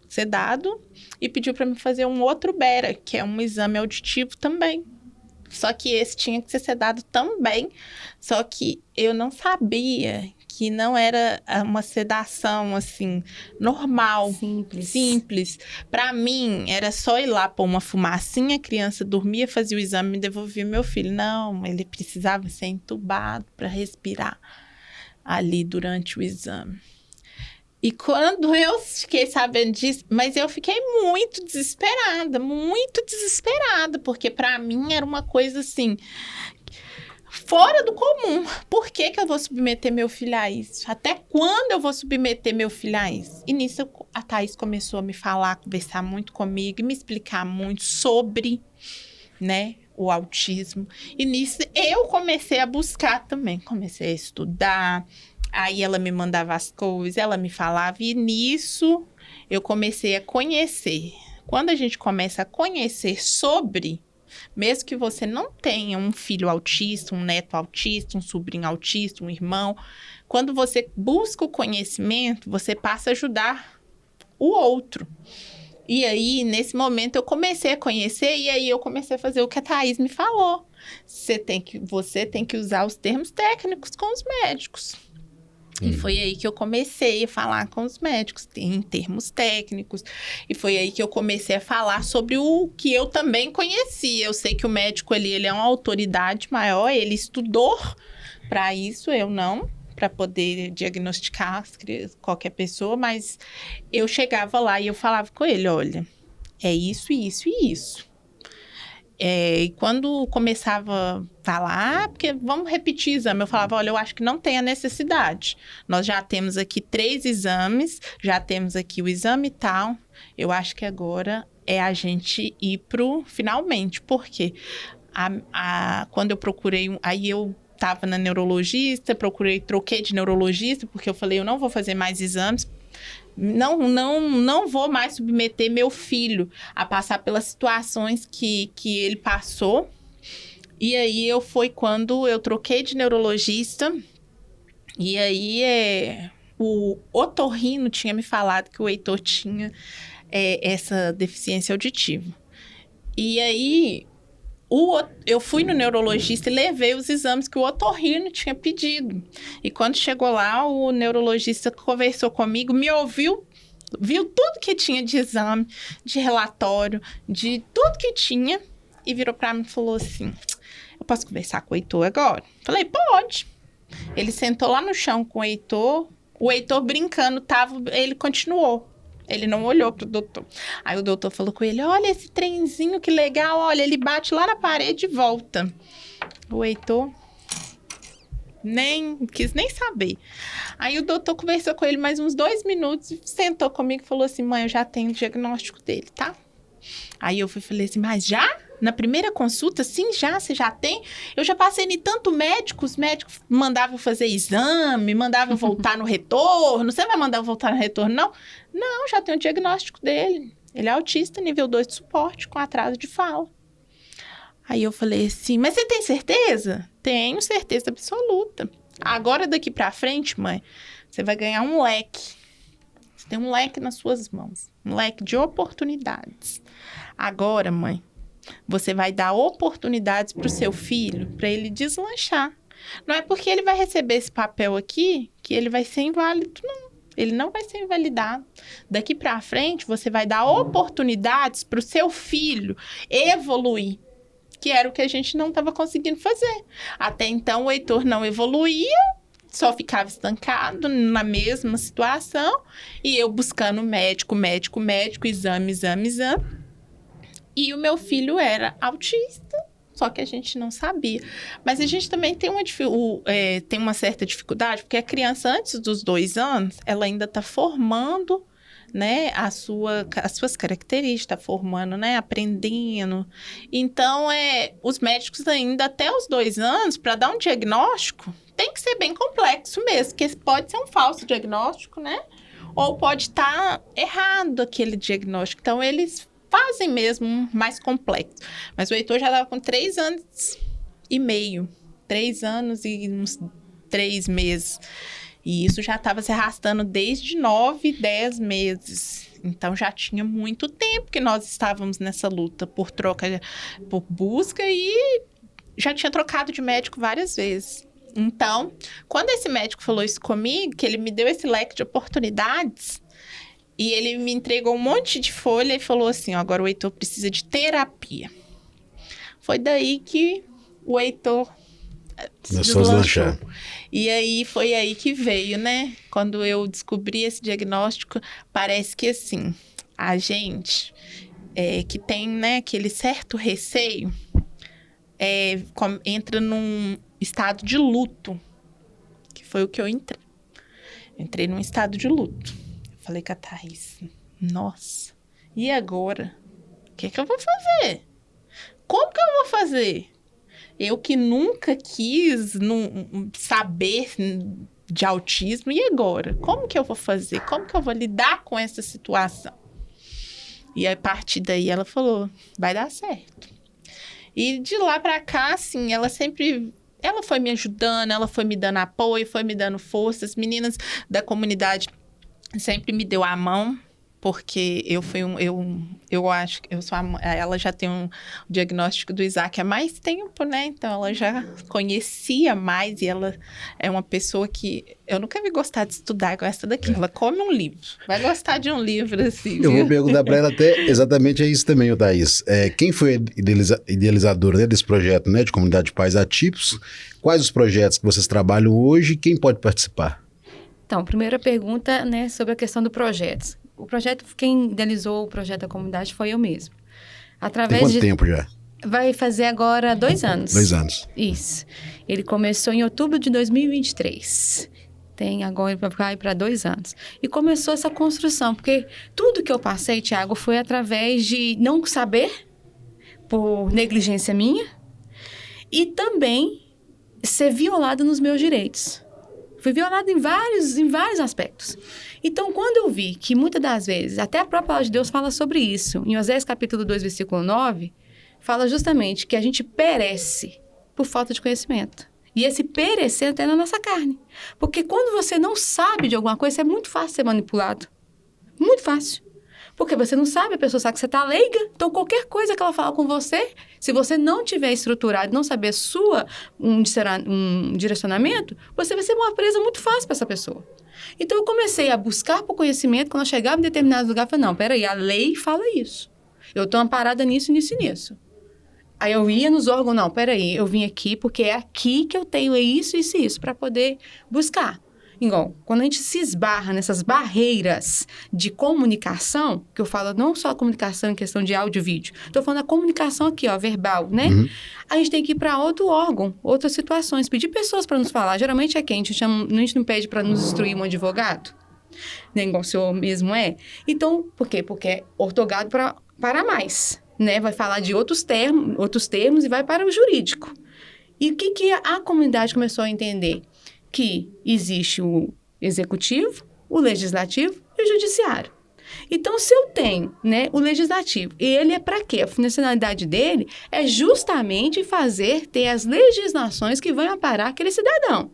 sedado, e pediu para me fazer um outro Bera, que é um exame auditivo também. Só que esse tinha que ser sedado também, só que eu não sabia que não era uma sedação, assim, normal. Simples. Para mim, era só ir lá pôr uma fumacinha, a criança dormia, fazia o exame e me devolvia meu filho. Não, ele precisava ser entubado para respirar ali durante o exame. E quando eu fiquei sabendo disso, mas eu fiquei muito desesperada, porque para mim era uma coisa assim, fora do comum. Por que eu vou submeter meu filho a isso? Até quando eu vou submeter meu filho a isso? E nisso a Thaís começou a me falar, conversar muito comigo e me explicar muito sobre, né, o autismo. E nisso eu comecei a buscar também, comecei a estudar. Aí ela me mandava as coisas, ela me falava, e nisso eu comecei a conhecer. Quando a gente começa a conhecer sobre, mesmo que você não tenha um filho autista, um neto autista, um sobrinho autista, um irmão, quando você busca o conhecimento, você passa a ajudar o outro. E aí, nesse momento, eu comecei a conhecer, e aí eu comecei a fazer o que a Thaís me falou. Você tem que usar os termos técnicos com os médicos. E foi aí que eu comecei a falar com os médicos, em termos técnicos. E foi aí que eu comecei a falar sobre o que eu também conhecia. Eu sei que o médico ele é uma autoridade maior, ele estudou para isso, eu não, para poder diagnosticar qualquer pessoa. Mas eu chegava lá e eu falava com ele, olha, é isso, isso e isso. E quando começava a falar, porque vamos repetir o exame, eu falava, olha, eu acho que não tem a necessidade. Nós já temos aqui 3 exames, já temos aqui o exame tal, eu acho que agora é a gente ir pro finalmente. Por quê? Quando eu procurei, aí eu estava na neurologista, troquei de neurologista, porque eu falei, eu não vou fazer mais exames, não vou mais submeter meu filho a passar pelas situações que ele passou. E aí foi quando eu troquei de neurologista. E aí o otorrino tinha me falado que o Heitor tinha essa deficiência auditiva. E aí eu fui no neurologista e levei os exames que o otorrino tinha pedido. E quando chegou lá, o neurologista conversou comigo, me ouviu, viu tudo que tinha de exame, de relatório, de tudo que tinha, e virou para mim e falou assim, eu posso conversar com o Heitor agora? Falei, pode. Ele sentou lá no chão com o Heitor brincando, ele continuou. Ele não olhou pro doutor. Aí o doutor falou com ele, olha esse trenzinho, que legal, olha, ele bate lá na parede e volta. O Heitor quis nem saber. Aí o doutor conversou com ele mais uns 2 minutos, sentou comigo e falou assim, mãe, eu já tenho o diagnóstico dele, tá? Aí eu falei assim, mas já? Na primeira consulta, sim, você já tem? Eu já passei em tanto médico, os médicos mandavam fazer exame, mandavam voltar no retorno. Você vai mandar voltar no retorno, não? Não, já tem o diagnóstico dele. Ele é autista, nível 2 de suporte, com atraso de fala. Aí eu falei assim, mas você tem certeza? Tenho certeza absoluta. Agora, daqui pra frente, mãe, você vai ganhar um leque. Você tem um leque nas suas mãos. Um leque de oportunidades. Agora, mãe, você vai dar oportunidades pro seu filho, para ele deslanchar. Não é porque ele vai receber esse papel aqui que ele vai ser inválido, não. Ele não vai ser invalidado. Daqui para frente, você vai dar oportunidades para o seu filho evoluir, que era o que a gente não estava conseguindo fazer. Até então, o Heitor não evoluía, só ficava estancado na mesma situação, e eu buscando médico, exame. E o meu filho era autista, só que a gente não sabia. Mas a gente também tem uma certa dificuldade, porque a criança, antes dos 2 anos, ela ainda está formando, né, as suas características, está formando, né, aprendendo. Então, os médicos ainda até os 2 anos, para dar um diagnóstico, tem que ser bem complexo mesmo, porque pode ser um falso diagnóstico, né? Ou pode estar errado aquele diagnóstico. Então, eles fazem mesmo mais complexo. Mas o Heitor já estava com 3 anos e meio. 3 anos e uns 3 meses. E isso já estava se arrastando desde 9, 10 meses. Então, já tinha muito tempo que nós estávamos nessa luta por busca, e já tinha trocado de médico várias vezes. Então, quando esse médico falou isso comigo, que ele me deu esse leque de oportunidades, e ele me entregou um monte de folha e falou assim, agora o Heitor precisa de terapia. Foi daí que o Heitor deslanchou. E aí, foi aí que veio, né? Quando eu descobri esse diagnóstico, parece que assim, a gente que tem, né, aquele certo receio, entra num estado de luto, que foi o que eu entrei. Entrei num estado de luto. Falei com a Thaís, nossa, e agora? O que eu vou fazer? Como que eu vou fazer? Eu que nunca quis saber de autismo, e agora? Como que eu vou fazer? Como que eu vou lidar com essa situação? E a partir daí ela falou, vai dar certo. E de lá pra cá, assim, ela foi me ajudando, ela foi me dando apoio, foi me dando força. As meninas da comunidade sempre me deu a mão, porque eu acho que eu sou ela já tem um diagnóstico do Isaac há mais tempo, né? Então, ela já conhecia mais, e ela é uma pessoa que eu nunca vi gostar de estudar igual essa daqui. Ela come um livro, vai gostar de um livro, assim. Eu vou perguntar para ela até exatamente isso também, Thaís. Quem foi idealizadora, né, desse projeto, né, de Comunidade de Pais Atípicos? Quais os projetos que vocês trabalham hoje e quem pode participar? Então, primeira pergunta, né, sobre a questão do projeto. O projeto, quem idealizou o projeto da comunidade foi eu mesmo. Tem quanto tempo já? Vai fazer agora 2 anos. 2 anos. Isso. Ele começou em outubro de 2023. Agora vai para 2 anos. E começou essa construção, porque tudo que eu passei, Tiago, foi através de não saber, por negligência minha, e também ser violada nos meus direitos. Fui violada em vários aspectos. Então, quando eu vi que muitas das vezes, até a própria palavra de Deus fala sobre isso, em Oséias capítulo 2, versículo 9, fala justamente que a gente perece por falta de conhecimento. E esse perecer até na nossa carne. Porque quando você não sabe de alguma coisa, é muito fácil ser manipulado. Muito fácil. Porque você não sabe, a pessoa sabe que você está leiga. Então, qualquer coisa que ela fala com você, se você não tiver estruturado, não saber um direcionamento, você vai ser uma presa muito fácil para essa pessoa. Então, eu comecei a buscar por conhecimento. Quando eu chegava em determinado lugar, eu falei, não, peraí, a lei fala isso. Eu estou amparada nisso. Aí eu ia nos órgãos, não, peraí, eu vim aqui porque é aqui que eu tenho isso, para poder buscar. Igual, quando a gente se esbarra nessas barreiras de comunicação, que eu falo não só a comunicação em questão de áudio e vídeo, estou falando a comunicação aqui, ó, verbal, né? Uhum. A gente tem que ir para outro órgão, outras situações, pedir pessoas para nos falar. Geralmente é quem? A gente não pede para nos instruir um advogado? Nem igual o senhor mesmo é? Então, por quê? Porque é ortogado para mais, né? Vai falar de outros termos e vai para o jurídico. E o que a comunidade começou a entender? Que existe o executivo, o legislativo e o judiciário. Então, se eu tenho, né, o legislativo, ele é para quê? A funcionalidade dele é justamente ter as legislações que vão amparar aquele cidadão.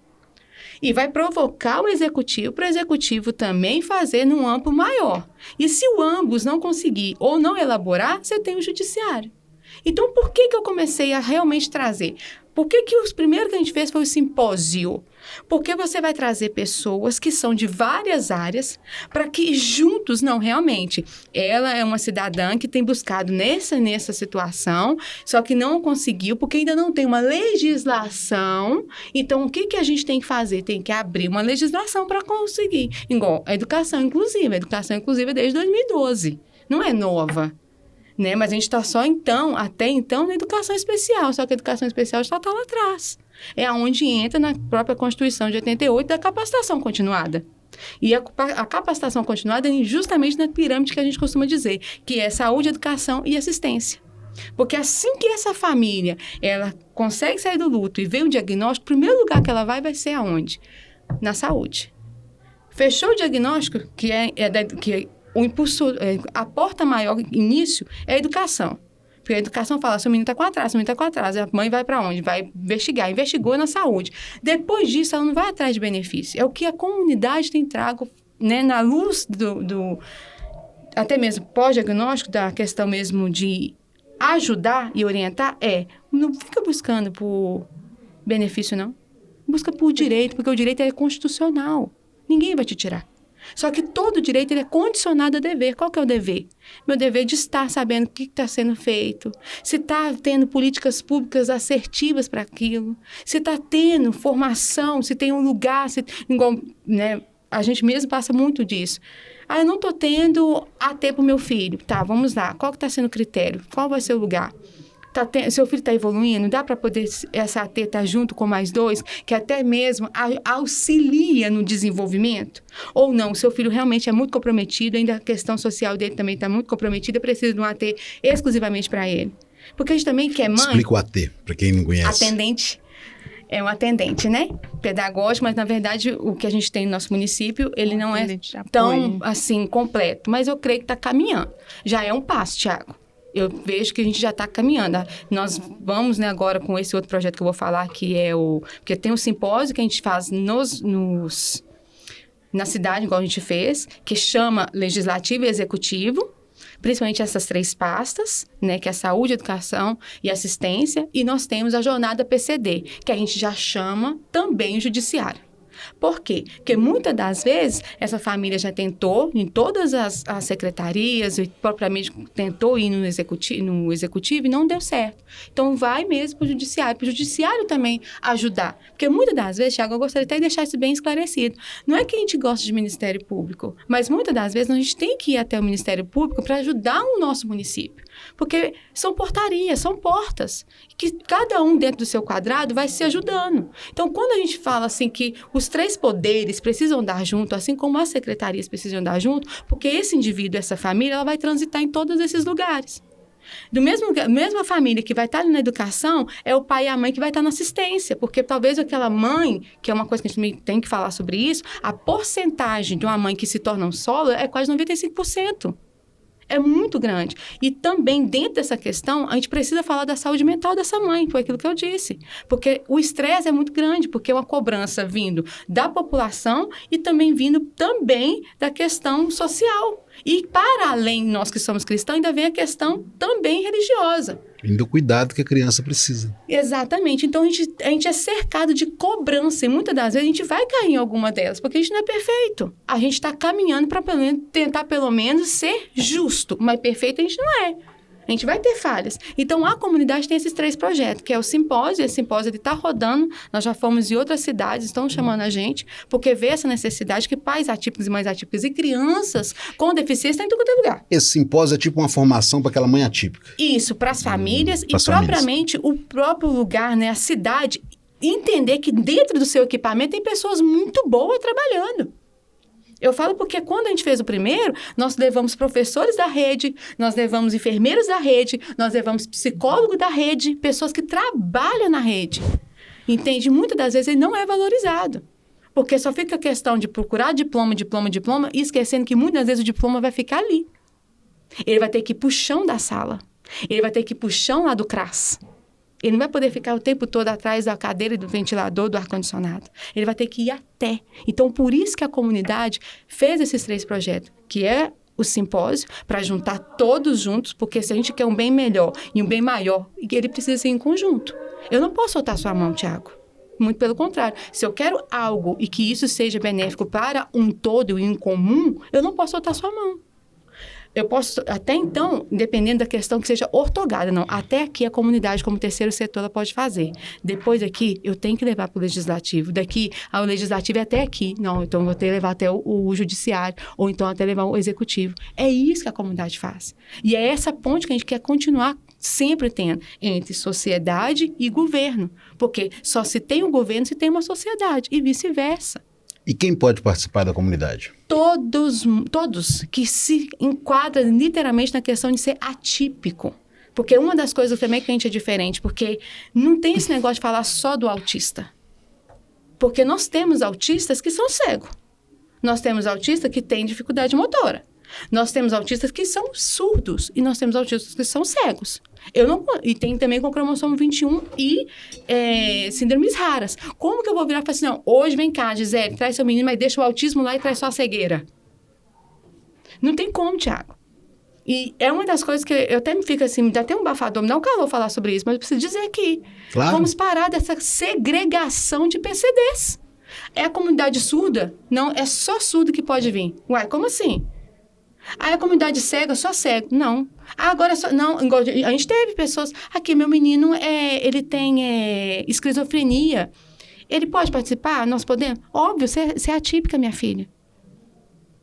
E vai provocar o executivo para o executivo também fazer num amplo maior. E se o ambos não conseguir ou não elaborar, você tem o judiciário. Então, por que eu comecei a realmente trazer? Por que os primeiros que a gente fez foi o simpósio? Porque você vai trazer pessoas que são de várias áreas para que juntos, não, realmente, ela é uma cidadã que tem buscado nessa situação, só que não conseguiu, porque ainda não tem uma legislação. Então, o que a gente tem que fazer? Tem que abrir uma legislação para conseguir. Igual a educação inclusiva. A educação inclusiva é desde 2012. Não é nova. Né? Mas a gente está só até então, na educação especial. Só que a educação especial já está lá atrás. É onde entra na própria Constituição de 88 da capacitação continuada. E a capacitação continuada é justamente na pirâmide que a gente costuma dizer, que é saúde, educação e assistência. Porque assim que essa família ela consegue sair do luto e vê o diagnóstico, o primeiro lugar que ela vai ser aonde? Na saúde. Fechou o diagnóstico, que o impulso, a porta maior início é a educação. Porque a educação fala, seu menino está com atraso, a mãe vai para onde? Vai investigar, investigou na saúde. Depois disso, ela não vai atrás de benefício. É o que a comunidade tem trago, né, na luz até mesmo pós-diagnóstico, da questão mesmo de ajudar e orientar, não fica buscando por benefício, não. Busca por direito, porque o direito é constitucional. Ninguém vai te tirar. Só que todo direito ele é condicionado a dever. Qual que é o dever? Meu dever de estar sabendo o que está sendo feito, se está tendo políticas públicas assertivas para aquilo, se está tendo formação, se tem um lugar, igual, né, a gente mesmo passa muito disso. Eu não estou tendo AT para o meu filho. Tá, vamos lá. Qual que está sendo o critério? Qual vai ser o lugar? Seu filho está evoluindo, dá para poder essa AT estar junto com mais 2, que até mesmo auxilia no desenvolvimento? Ou não, seu filho realmente é muito comprometido, ainda a questão social dele também está muito comprometida, precisa de um AT exclusivamente para ele. Porque a gente também quer mãe... Explica o AT, para quem não conhece. Atendente. É um atendente, né? Pedagógico, mas na verdade o que a gente tem no nosso município, ele não é tão, assim, completo. Mas eu creio que está caminhando. Já é um passo, Thiago. Eu vejo que a gente já está caminhando. Nós vamos, né, agora com esse outro projeto que eu vou falar, que é porque tem um simpósio que a gente faz na cidade, igual a gente fez, que chama Legislativo e Executivo, principalmente essas 3 pastas, né, que é saúde, educação e assistência, e nós temos a jornada PCD, que a gente já chama também o judiciário. Por quê? Porque muitas das vezes essa família já tentou em todas as secretarias, e propriamente tentou ir no executivo e não deu certo. Então vai mesmo para o judiciário também ajudar. Porque muitas das vezes, Thiago, eu gostaria até de deixar isso bem esclarecido. Não é que a gente gosta de Ministério Público, mas muitas das vezes a gente tem que ir até o Ministério Público para ajudar o nosso município. Porque são portarias, são portas, que cada um dentro do seu quadrado vai se ajudando. Então, quando a gente fala assim que os 3 poderes precisam andar junto, assim como as secretarias precisam andar junto, porque esse indivíduo, essa família, ela vai transitar em todos esses lugares. Mesma família que vai estar ali na educação, é o pai e a mãe que vai estar na assistência, porque talvez aquela mãe, que é uma coisa que a gente tem que falar sobre isso, a porcentagem de uma mãe que se torna um solo é quase 95%. É muito grande. E também, dentro dessa questão, a gente precisa falar da saúde mental dessa mãe, foi aquilo que eu disse. Porque o estresse é muito grande, porque é uma cobrança vindo da população e também vindo também da questão social. E, para além, nós que somos cristãos, ainda vem a questão também religiosa. Vindo o cuidado que a criança precisa. Exatamente. Então, a gente é cercado de cobrança. E muitas das vezes a gente vai cair em alguma delas, porque a gente não é perfeito. A gente está caminhando para tentar, pelo menos, ser justo. Mas perfeito a gente não é. A gente vai ter falhas. Então, a comunidade tem esses 3 projetos, que é o simpósio. Esse simpósio está rodando. Nós já fomos em outras cidades, estão chamando a gente, porque vê essa necessidade que pais atípicos e mães atípicas e crianças com deficiência estão em todo lugar. Esse simpósio é tipo uma formação para aquela mãe atípica. Isso, para as famílias pras propriamente famílias. O próprio lugar, né, a cidade, entender que dentro do seu equipamento tem pessoas muito boas trabalhando. Eu falo porque quando a gente fez o primeiro, nós levamos professores da rede, nós levamos enfermeiros da rede, nós levamos psicólogos da rede, pessoas que trabalham na rede. Entende? Muitas das vezes ele não é valorizado. Porque só fica a questão de procurar diploma, e esquecendo que muitas vezes o diploma vai ficar ali. Ele vai ter que ir para o chão da sala. Ele vai ter que ir para o chão lá do CRAS. Ele não vai poder ficar o tempo todo atrás da cadeira do ventilador, do ar-condicionado. Ele vai ter que ir até. Então, por isso que a comunidade fez esses 3 projetos, que é o simpósio para juntar todos juntos, porque se a gente quer um bem melhor e um bem maior, ele precisa ser em conjunto. Eu não posso soltar sua mão, Tiago. Muito pelo contrário. Se eu quero algo e que isso seja benéfico para um todo e um comum, eu não posso soltar sua mão. Eu posso, até então, dependendo da questão que seja ortogada, não. Até aqui a comunidade, como terceiro setor, ela pode fazer. Depois daqui, eu tenho que levar para o legislativo. Daqui ao legislativo é até aqui. Não, então eu vou ter que levar até o judiciário, ou então até levar o executivo. É isso que a comunidade faz. E é essa ponte que a gente quer continuar sempre tendo entre sociedade e governo. Porque só se tem um governo se tem uma sociedade, e vice-versa. E quem pode participar da comunidade? Todos que se enquadram literalmente na questão de ser atípico. Porque uma das coisas também que a gente é diferente, porque não tem esse negócio de falar só do autista. Porque nós temos autistas que são cegos. Nós temos autistas que têm dificuldade motora. Nós temos autistas que são surdos e nós temos autistas que são cegos. E tem também com cromossomo 21 e síndromes raras. Como que eu vou virar e falar assim, não, hoje vem cá, Gisele, traz seu menino, mas deixa o autismo lá e traz só a cegueira? Não tem como, Tiago. E é uma das coisas que eu até me fico assim, me dá até um bafador, me dá um calor falar sobre isso, mas eu preciso dizer aqui. Claro. Vamos parar dessa segregação de PCDs. É a comunidade surda? Não, é só surdo que pode vir. Uai, como assim? A comunidade cega, só cego. Não. Agora só... Não, a gente teve pessoas... Aqui, meu menino, ele tem esquizofrenia. Ele pode participar? Nós podemos? Óbvio, você é atípica, minha filha.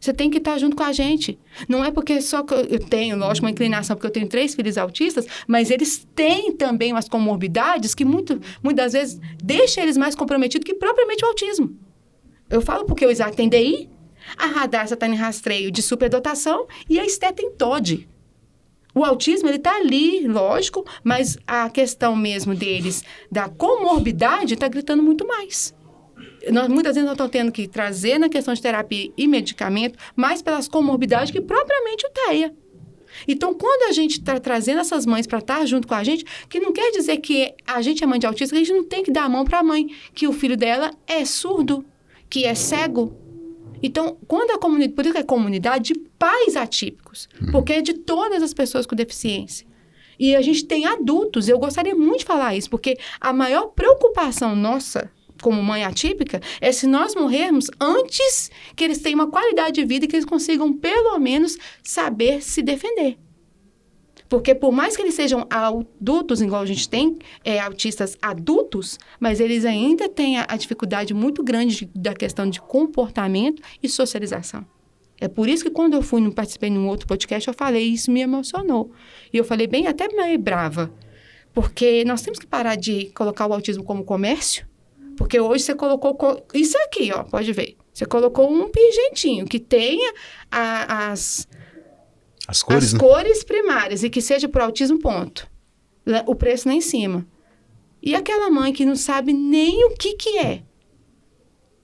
Você tem que estar junto com a gente. Não é porque só que eu tenho, lógico, uma inclinação, porque eu tenho 3 filhos autistas, mas eles têm também umas comorbidades que muitas vezes deixam eles mais comprometidos que propriamente o autismo. Eu falo porque o Isaac tem DI, a Radassa está em rastreio de superdotação e a Esté tem TOD. O autismo, ele está ali, lógico, mas a questão mesmo deles, da comorbidade, está gritando muito mais. Muitas vezes nós estamos tendo que trazer na questão de terapia e medicamento mais pelas comorbidades que propriamente o TEA. Então, quando a gente está trazendo essas mães para estar junto com a gente, que não quer dizer que a gente é mãe de autista, que a gente não tem que dar a mão para a mãe, que o filho dela é surdo, que é cego. Então, quando a comunidade, por isso que é comunidade de pais atípicos, porque é de todas as pessoas com deficiência. E a gente tem adultos, eu gostaria muito de falar isso, porque a maior preocupação nossa, como mãe atípica, é se nós morrermos antes que eles tenham uma qualidade de vida e que eles consigam, pelo menos, saber se defender. Porque por mais que eles sejam adultos, igual a gente tem autistas adultos, mas eles ainda têm a dificuldade muito grande da questão de comportamento e socialização. É por isso que quando eu participei num outro podcast, eu falei, isso me emocionou. E eu falei bem, até meio brava, porque nós temos que parar de colocar o autismo como comércio, porque hoje você colocou isso aqui, ó, pode ver. Você colocou um pingentinho que tenha as cores, né? Cores primárias e que seja por autismo, ponto. O preço lá em cima. E aquela mãe que não sabe nem o que é.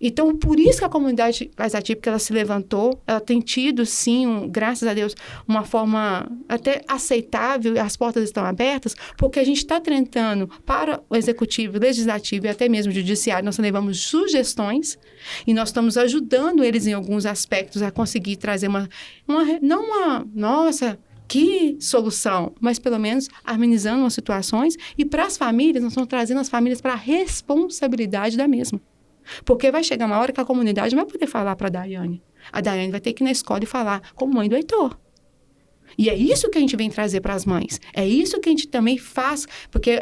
Então, por isso que a comunidade mais atípica, ela se levantou, ela tem tido, sim, graças a Deus, uma forma até aceitável, as portas estão abertas, porque a gente está tentando para o executivo, legislativo e até mesmo o judiciário, nós levamos sugestões e nós estamos ajudando eles em alguns aspectos a conseguir trazer nossa, que solução, mas pelo menos amenizando as situações e para as famílias, nós estamos trazendo as famílias para a responsabilidade da mesma. Porque vai chegar uma hora que a comunidade não vai poder falar para a Daiane. A Daiane vai ter que ir na escola e falar como mãe do Heitor. E é isso que a gente vem trazer para as mães. É isso que a gente também faz. Porque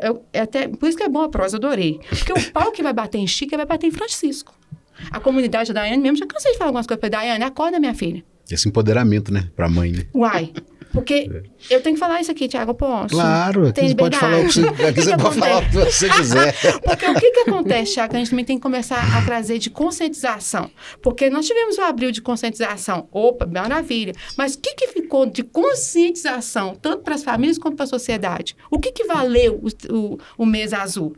por isso que é bom a prosa, adorei. Porque o pau que vai bater em Chica vai bater em Francisco. A comunidade da Daiane mesmo, já cansei de falar algumas coisas para a Daiane. Acorda, minha filha. Esse empoderamento, né? Para a mãe, né? Uai. Porque eu tenho que falar isso aqui, Tiago, eu posso? Claro, aqui você pode falar o que você pode falar o que você quiser. Porque o que acontece, Tiago, a gente também tem que começar a trazer de conscientização. Porque nós tivemos o abril de conscientização. Opa, maravilha. Mas o que ficou de conscientização, tanto para as famílias quanto para a sociedade? O que valeu o mês azul?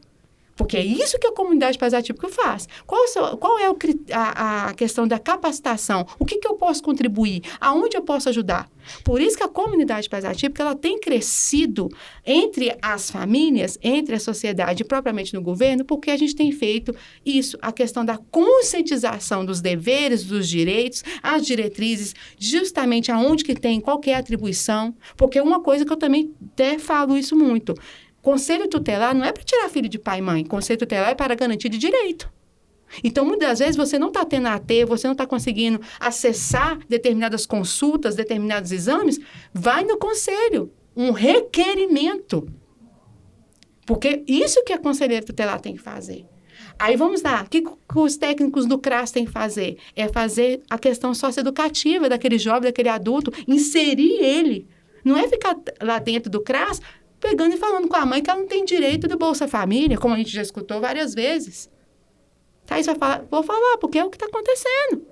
Porque é isso que a comunidade pais atípica faz. Qual é a questão da capacitação? O que eu posso contribuir? Aonde eu posso ajudar? Por isso que a comunidade pais atípica ela tem crescido entre as famílias, entre a sociedade e propriamente no governo, porque a gente tem feito isso, a questão da conscientização dos deveres, dos direitos, as diretrizes, justamente aonde que tem qualquer atribuição. Porque uma coisa que eu também até falo isso muito, conselho tutelar não é para tirar filho de pai e mãe. Conselho tutelar é para garantir de direito. Então, muitas das vezes, você não está tendo AT, você não está conseguindo acessar determinadas consultas, determinados exames, vai no conselho. Um requerimento. Porque isso que a conselheira tutelar tem que fazer. Aí, vamos lá. O que os técnicos do CRAS têm que fazer? É fazer a questão socioeducativa daquele jovem, daquele adulto, inserir ele. Não é ficar lá dentro do CRAS pegando e falando com a mãe que ela não tem direito do Bolsa Família, como a gente já escutou várias vezes. Thaís vai falar, vou falar, porque é o que está acontecendo.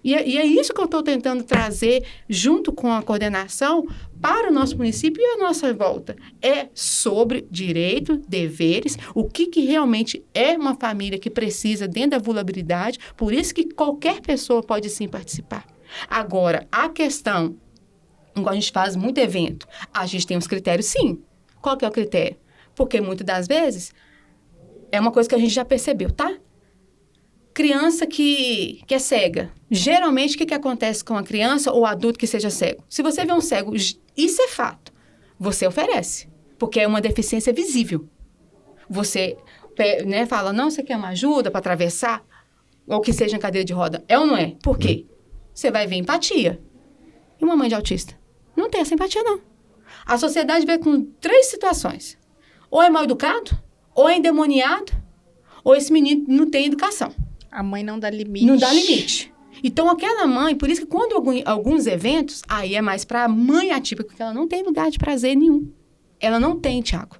E é isso que eu estou tentando trazer, junto com a coordenação, para o nosso município e a nossa volta. É sobre direito, deveres, o que realmente é uma família que precisa dentro da vulnerabilidade, por isso que qualquer pessoa pode sim participar. Agora, a questão, igual a gente faz muito evento, a gente tem uns critérios sim. Qual que é o critério? Porque muitas das vezes, é uma coisa que a gente já percebeu, tá? Criança que é cega. Geralmente, o que acontece com a criança ou adulto que seja cego? Se você vê um cego, isso é fato. Você oferece, porque é uma deficiência visível. Você fala, não, você quer uma ajuda para atravessar? Ou que seja em cadeira de roda. É ou não é? Por quê? Você vai ver empatia. E uma mãe de autista? Não tem essa empatia, não. A sociedade vê com 3 situações. Ou é mal educado, ou é endemoniado, ou esse menino não tem educação. A mãe não dá limite. Não dá limite. Então, aquela mãe, por isso que quando alguns eventos, aí é mais para a mãe atípica, porque ela não tem lugar de prazer nenhum. Ela não tem, Tiago.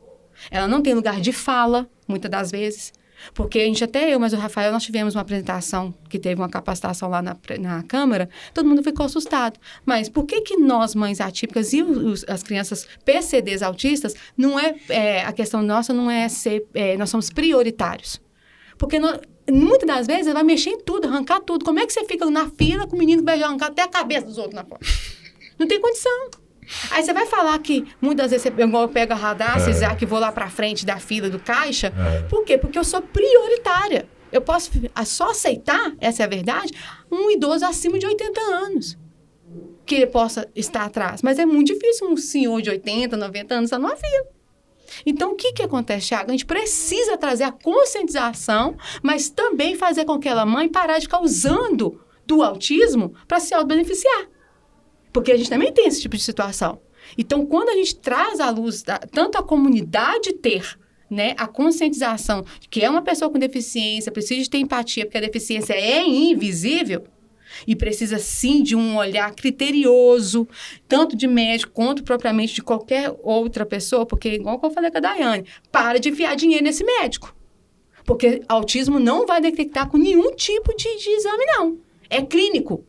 Ela não tem lugar de fala, muitas das vezes. Porque a gente, até eu, mas o Rafael, nós tivemos uma apresentação, que teve uma capacitação lá na Câmara, todo mundo ficou assustado. Mas por que nós, mães atípicas e as crianças PCDs autistas, não a questão nossa não é ser, nós somos prioritários. Porque muitas das vezes ele vai mexer em tudo, arrancar tudo. Como é que você fica na fila com o menino que vai arrancar até a cabeça dos outros na porta? Não tem condição. Aí você vai falar que muitas vezes eu pego a radar, que vou lá pra frente da fila do caixa. Por quê? Porque eu sou prioritária. Eu posso só aceitar, essa é a verdade, um idoso acima de 80 anos que ele possa estar atrás. Mas é muito difícil um senhor de 80, 90 anos estar numa fila. Então, o que acontece, Thiago? A gente precisa trazer a conscientização, mas também fazer com que aquela mãe parar de ficar usando do autismo para se auto-beneficiar. Porque a gente também tem esse tipo de situação. Então, quando a gente traz à luz, tanto a comunidade ter, né, a conscientização de que é uma pessoa com deficiência, precisa de ter empatia, porque a deficiência é invisível, e precisa, sim, de um olhar criterioso, tanto de médico quanto propriamente de qualquer outra pessoa, porque, igual que eu falei com a Daiane, para de enfiar dinheiro nesse médico. Porque autismo não vai detectar com nenhum tipo de exame, não. É clínico.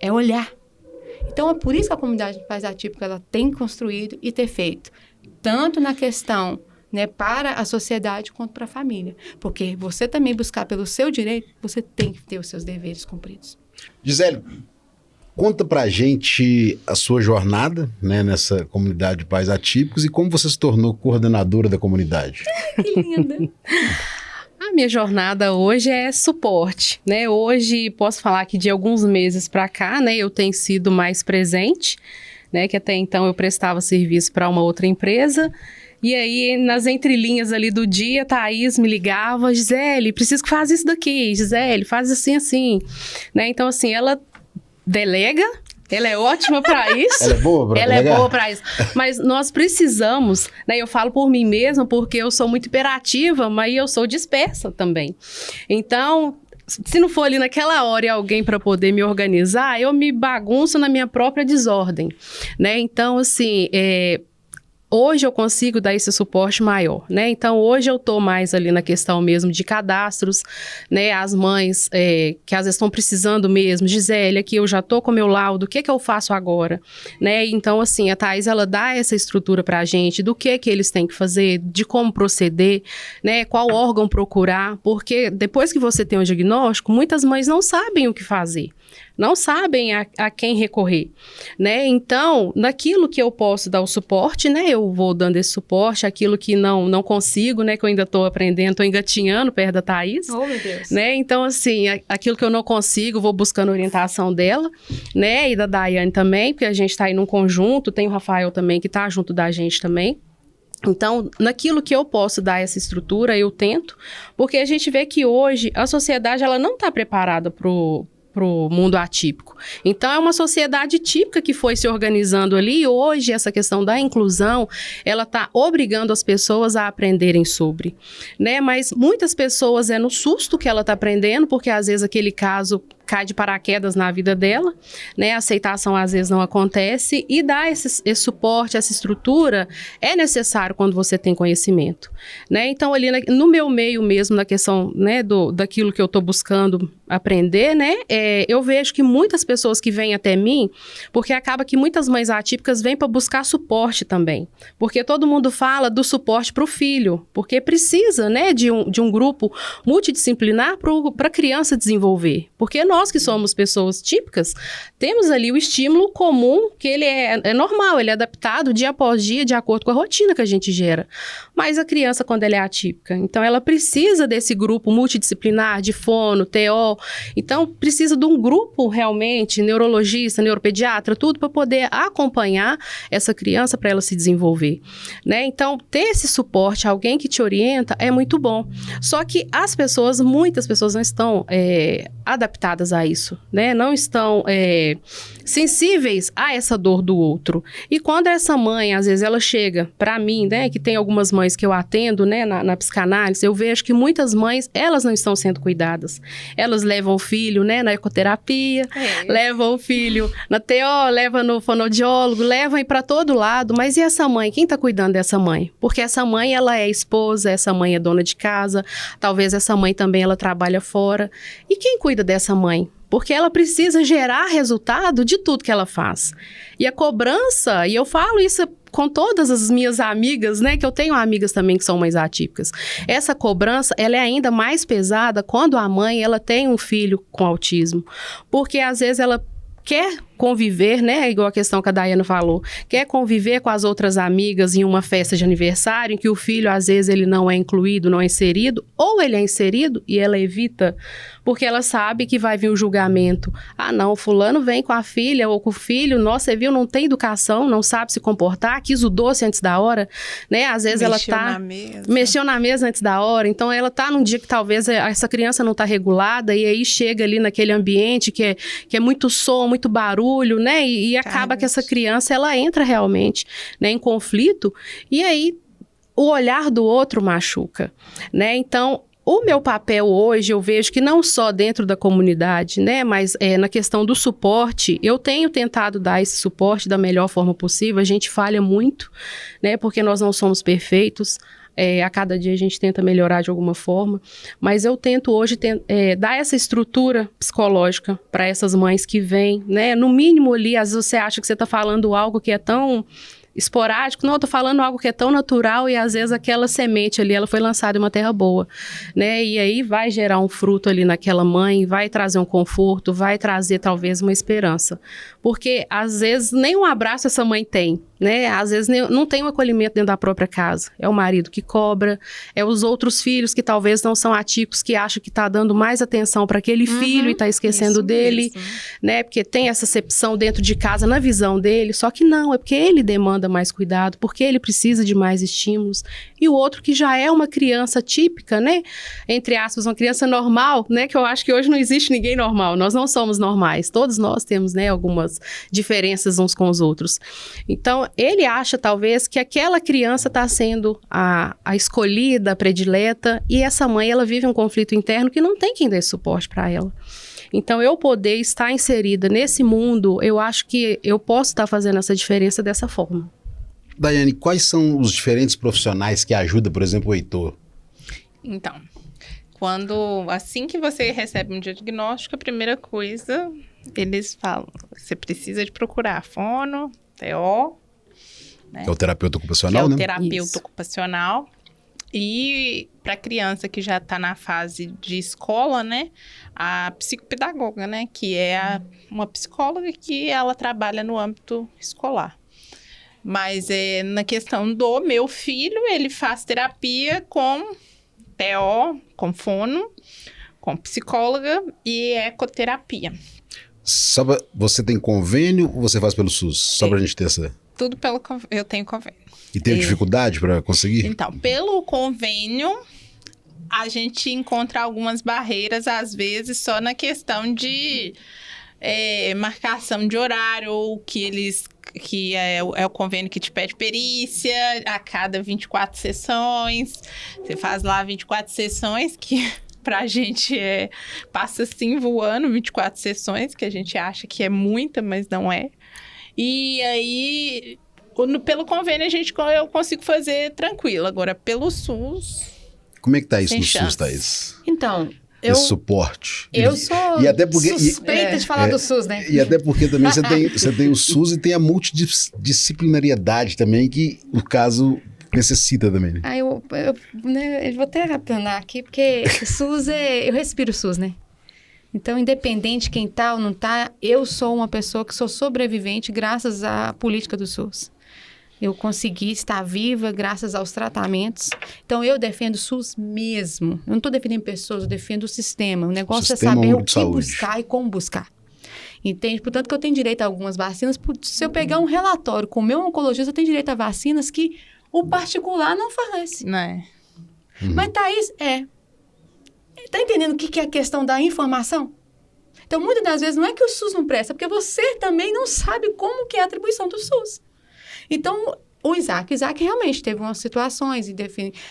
É olhar. Então, é por isso que a comunidade pais atípica ela tem construído e ter feito, tanto na questão, né, para a sociedade quanto para a família. Porque você também buscar pelo seu direito, você tem que ter os seus deveres cumpridos. Gisele, conta pra gente a sua jornada, né, nessa comunidade de pais atípicos e como você se tornou coordenadora da comunidade. Que linda! A minha jornada hoje é suporte, né? Hoje posso falar que de alguns meses para cá, né, eu tenho sido mais presente, né, que até então eu prestava serviço para uma outra empresa. E aí, nas entrelinhas ali do dia, a Thaís me ligava, Gisele, preciso que faça isso daqui, Gisele, faz assim, assim. Né? Então, assim, ela delega, ela é ótima para isso. Ela é boa para delegar? Ela é boa para isso. Mas nós precisamos, né, eu falo por mim mesma, porque eu sou muito hiperativa, mas eu sou dispersa também. Então, se não for ali naquela hora e alguém para poder me organizar, eu me bagunço na minha própria desordem. Né? Então, assim, hoje eu consigo dar esse suporte maior, né? Então, hoje eu estou mais ali na questão mesmo de cadastros, né? As mães que às vezes estão precisando mesmo, Gisele, aqui eu já estou com o meu laudo, o que eu faço agora? Né? Então, assim, a Thaís, ela dá essa estrutura para a gente do que eles têm que fazer, de como proceder, né? Qual órgão procurar, porque depois que você tem um diagnóstico, muitas mães não sabem o que fazer. Não sabem a quem recorrer, né? Então, naquilo que eu posso dar o suporte, né? Eu vou dando esse suporte, aquilo que não consigo, né? Que eu ainda estou aprendendo, estou engatinhando perto da Thaís. Oh, meu Deus. Né? Então, assim, aquilo que eu não consigo, vou buscando orientação dela, né? E da Daiane também, porque a gente está aí num conjunto, tem o Rafael também, que está junto da gente também. Então, naquilo que eu posso dar essa estrutura, eu tento, porque a gente vê que hoje a sociedade, ela não está preparada pro mundo atípico. Então, é uma sociedade típica que foi se organizando ali e hoje essa questão da inclusão, ela está obrigando as pessoas a aprenderem sobre, né? Mas muitas pessoas é no susto que ela está aprendendo, porque às vezes aquele caso cai de paraquedas na vida dela, né? A aceitação às vezes não acontece e dar esse suporte, essa estrutura é necessário quando você tem conhecimento, né? Então, ali no meu meio mesmo, na questão, né, daquilo que eu estou buscando aprender, né? Eu vejo que muitas pessoas que vêm até mim, porque acaba que muitas mães atípicas vêm para buscar suporte também, porque todo mundo fala do suporte para o filho, porque precisa, né, de um grupo multidisciplinar para a criança desenvolver, porque nós que somos pessoas típicas, temos ali o estímulo comum, que ele é normal, ele é adaptado dia após dia, de acordo com a rotina que a gente gera. Mas a criança, quando ela é atípica, então ela precisa desse grupo multidisciplinar, de fono, TO, então precisa de um grupo realmente, neurologista, neuropediatra, tudo para poder acompanhar essa criança para ela se desenvolver, né? Então, ter esse suporte, alguém que te orienta, é muito bom. Só que muitas pessoas não estão adaptadas a isso, né? Não estão sensíveis a essa dor do outro. E quando essa mãe, às vezes, ela chega para mim, né? Que tem algumas mães que eu atendo, né? Na psicanálise, eu vejo que muitas mães, elas não estão sendo cuidadas. Elas levam o filho, né? Na ecoterapia, levam o filho na TO, levam no fonoaudiólogo, levam para todo lado. Mas e essa mãe? Quem está cuidando dessa mãe? Porque essa mãe, ela é esposa, essa mãe é dona de casa, talvez essa mãe também, ela trabalha fora. E quem cuida dessa mãe? Porque ela precisa gerar resultado de tudo que ela faz. E a cobrança, e eu falo isso com todas as minhas amigas, né, que eu tenho amigas também que são mães atípicas. Essa cobrança, ela é ainda mais pesada quando a mãe, ela tem um filho com autismo. Porque às vezes ela quer conviver, né, igual a questão que a Daiane falou, quer conviver com as outras amigas em uma festa de aniversário, em que o filho, às vezes, ele não é incluído, não é inserido, ou ele é inserido e ela evita, porque ela sabe que vai vir o julgamento. Ah, não, fulano vem com a filha ou com o filho, nossa, você viu, não tem educação, não sabe se comportar, quis o doce antes da hora, né, às vezes mexeu na mesa antes da hora, então ela tá num dia que talvez essa criança não tá regulada, e aí chega ali naquele ambiente que é muito som, muito barulho, né? E acaba que essa criança, ela entra realmente, né, em conflito, e aí o olhar do outro machuca, né? Então, o meu papel hoje, eu vejo que não só dentro da comunidade, né, mas na questão do suporte, eu tenho tentado dar esse suporte da melhor forma possível. A gente falha muito, né, porque nós não somos perfeitos. A cada dia a gente tenta melhorar de alguma forma, mas eu tento hoje dar essa estrutura psicológica para essas mães que vêm, né? No mínimo ali, às vezes você acha que você está falando algo que é tão esporádico, não, eu tô falando algo que é tão natural e às vezes aquela semente ali, ela foi lançada em uma terra boa, né, e aí vai gerar um fruto ali naquela mãe, vai trazer um conforto, vai trazer talvez uma esperança, porque às vezes nem um abraço essa mãe tem, né, às vezes não tem um acolhimento dentro da própria casa, é o marido que cobra, é os outros filhos que talvez não são atípicos, que acham que tá dando mais atenção para aquele filho e tá esquecendo dele, né, porque tem essa acepção dentro de casa, na visão dele, só que não, é porque ele demanda mais cuidado, porque ele precisa de mais estímulos, e o outro que já é uma criança típica, né, entre aspas, uma criança normal, né, que eu acho que hoje não existe ninguém normal, nós não somos normais, todos nós temos, né, algumas diferenças uns com os outros, então ele acha talvez que aquela criança está sendo a escolhida, a predileta, e essa mãe, ela vive um conflito interno que não tem quem dê suporte para ela. Então, eu poder estar inserida nesse mundo, eu acho que eu posso estar fazendo essa diferença dessa forma. Daiane, quais são os diferentes profissionais que ajudam, por exemplo, o Heitor? Então, assim que você recebe um diagnóstico, a primeira coisa, eles falam, você precisa de procurar fono, TO, né? Que é o terapeuta ocupacional, que é né? o terapeuta Isso. ocupacional. E para criança que já está na fase de escola, né, a psicopedagoga, né, que é uma psicóloga que ela trabalha no âmbito escolar. Mas na questão do meu filho, ele faz terapia com TO, com fono, com psicóloga e ecoterapia. Você tem convênio ou você faz pelo SUS? Só pra gente ter essa... Tudo eu tenho convênio. E tem dificuldade para conseguir? Então, pelo convênio, a gente encontra algumas barreiras, às vezes, só na questão de marcação de horário, ou que é o convênio que te pede perícia a cada 24 sessões. Você faz lá 24 sessões, que pra gente passa assim voando 24 sessões, que a gente acha que é muita, mas não é. E aí, pelo convênio, eu consigo fazer tranquilo. Agora, pelo SUS... Como é que tá isso Sem no SUS, chance. Thaís? Então, Esse suporte. eu sou E até porque- suspeita de falar do SUS, né? E até porque também você tem o SUS e tem a multidisciplinariedade também, que o caso necessita também, né? Aí eu vou até retornar aqui, porque SUS eu respiro SUS, né? Então, independente de quem tá ou não tá, eu sou uma pessoa que sou sobrevivente graças à política do SUS. Eu consegui estar viva graças aos tratamentos. Então, eu defendo o SUS mesmo. Eu não estou defendendo pessoas, eu defendo o sistema. O negócio Sistema é saber o Único de que Saúde. buscar e como buscar. Entende? Portanto, que eu tenho direito a algumas vacinas. Se eu pegar um relatório com o meu oncologista, eu tenho direito a vacinas que o particular não fornece. Né? Mas, Thaís, tá entendendo o que é a questão da informação? Então, muitas das vezes, não é que o SUS não presta, porque você também não sabe como que é a atribuição do SUS. Então, o Isaac realmente teve umas situações,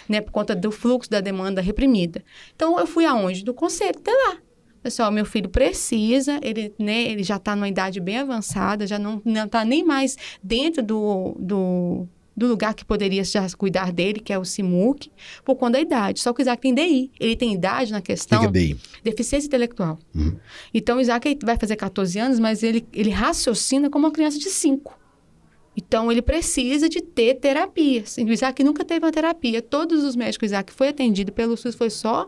né, por conta do fluxo da demanda reprimida. Então, eu fui aonde? Do conselho, até lá. Pessoal, meu filho precisa, ele já está numa idade bem avançada, já não está nem mais dentro do lugar que poderia já cuidar dele, que é o CIMUC, por conta da idade. Só que o Isaac tem DI. Ele tem idade na questão... O que é DI? Deficiência intelectual. Uhum. Então, o Isaac vai fazer 14 anos, mas ele raciocina como uma criança de 5. Então, ele precisa de ter terapias. O Isaac nunca teve uma terapia. Todos os médicos, o Isaac foi atendido pelo SUS, foi só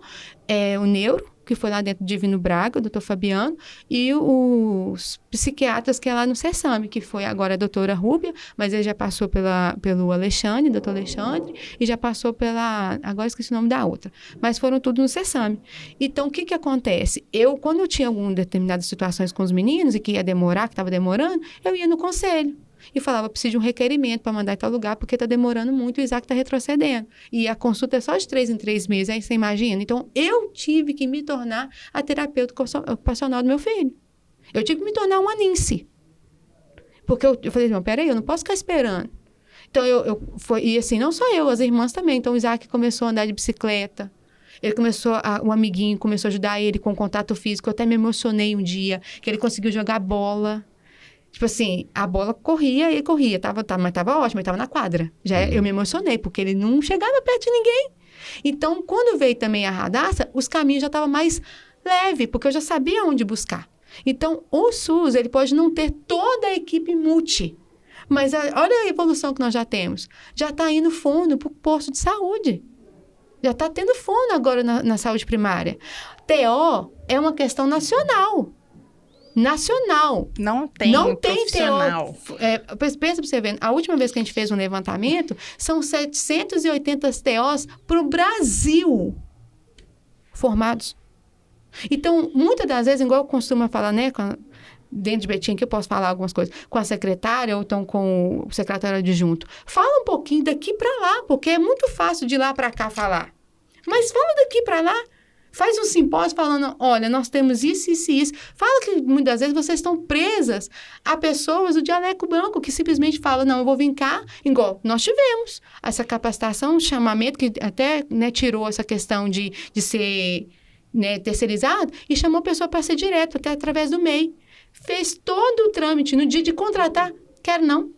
o neuro, que foi lá dentro do Divino Braga, o doutor Fabiano, e os psiquiatras que é lá no CESAME, que foi agora a doutora Rúbia, mas ele já passou pelo Alexandre, doutor Alexandre, e já passou agora esqueci o nome da outra, mas foram tudo no CESAME. Então, o que acontece? Quando eu tinha algumas determinadas situações com os meninos, e que ia demorar, que estava demorando, eu ia no conselho. E falava, preciso de um requerimento para mandar em tal lugar, porque está demorando muito e o Isaac está retrocedendo. E a consulta é só de 3 em 3 meses, aí você imagina? Então, eu tive que me tornar a terapeuta ocupacional do meu filho. Eu tive que me tornar uma NINSE. Porque eu falei, não, peraí, eu não posso ficar esperando. Então, e assim, não só eu, as irmãs também. Então, o Isaac começou a andar de bicicleta. Um amiguinho começou a ajudar ele com contato físico. Eu até me emocionei um dia, que ele conseguiu jogar bola. Tipo assim, a bola corria, mas tava ótimo, ele tava na quadra. Eu me emocionei, porque ele não chegava perto de ninguém. Então, quando veio também a Radassa, os caminhos já estavam mais leves, porque eu já sabia onde buscar. Então, o SUS, ele pode não ter toda a equipe multi, mas olha a evolução que nós já temos. Já está indo fono para o posto de saúde. Já está tendo fono agora na saúde primária. TO é uma questão nacional. Não tem profissional. Pensa para você ver, a última vez que a gente fez um levantamento, são 780 TOs para o Brasil formados. Então, muitas das vezes, igual eu costumo falar, né, dentro de Betim, que eu posso falar algumas coisas, com a secretária ou então com o secretário adjunto, fala um pouquinho daqui para lá, porque é muito fácil de lá para cá falar. Mas fala daqui para lá. Faz um simpósio falando, olha, nós temos isso, isso e isso. Fala que muitas vezes vocês estão presas a pessoas do dialeto branco que simplesmente falam, não, eu vou vir cá, igual nós tivemos essa capacitação, chamamento, que até, né, tirou essa questão de ser, né, terceirizado e chamou a pessoa para ser direto, até através do MEI. Fez todo o trâmite no dia de contratar, quero não.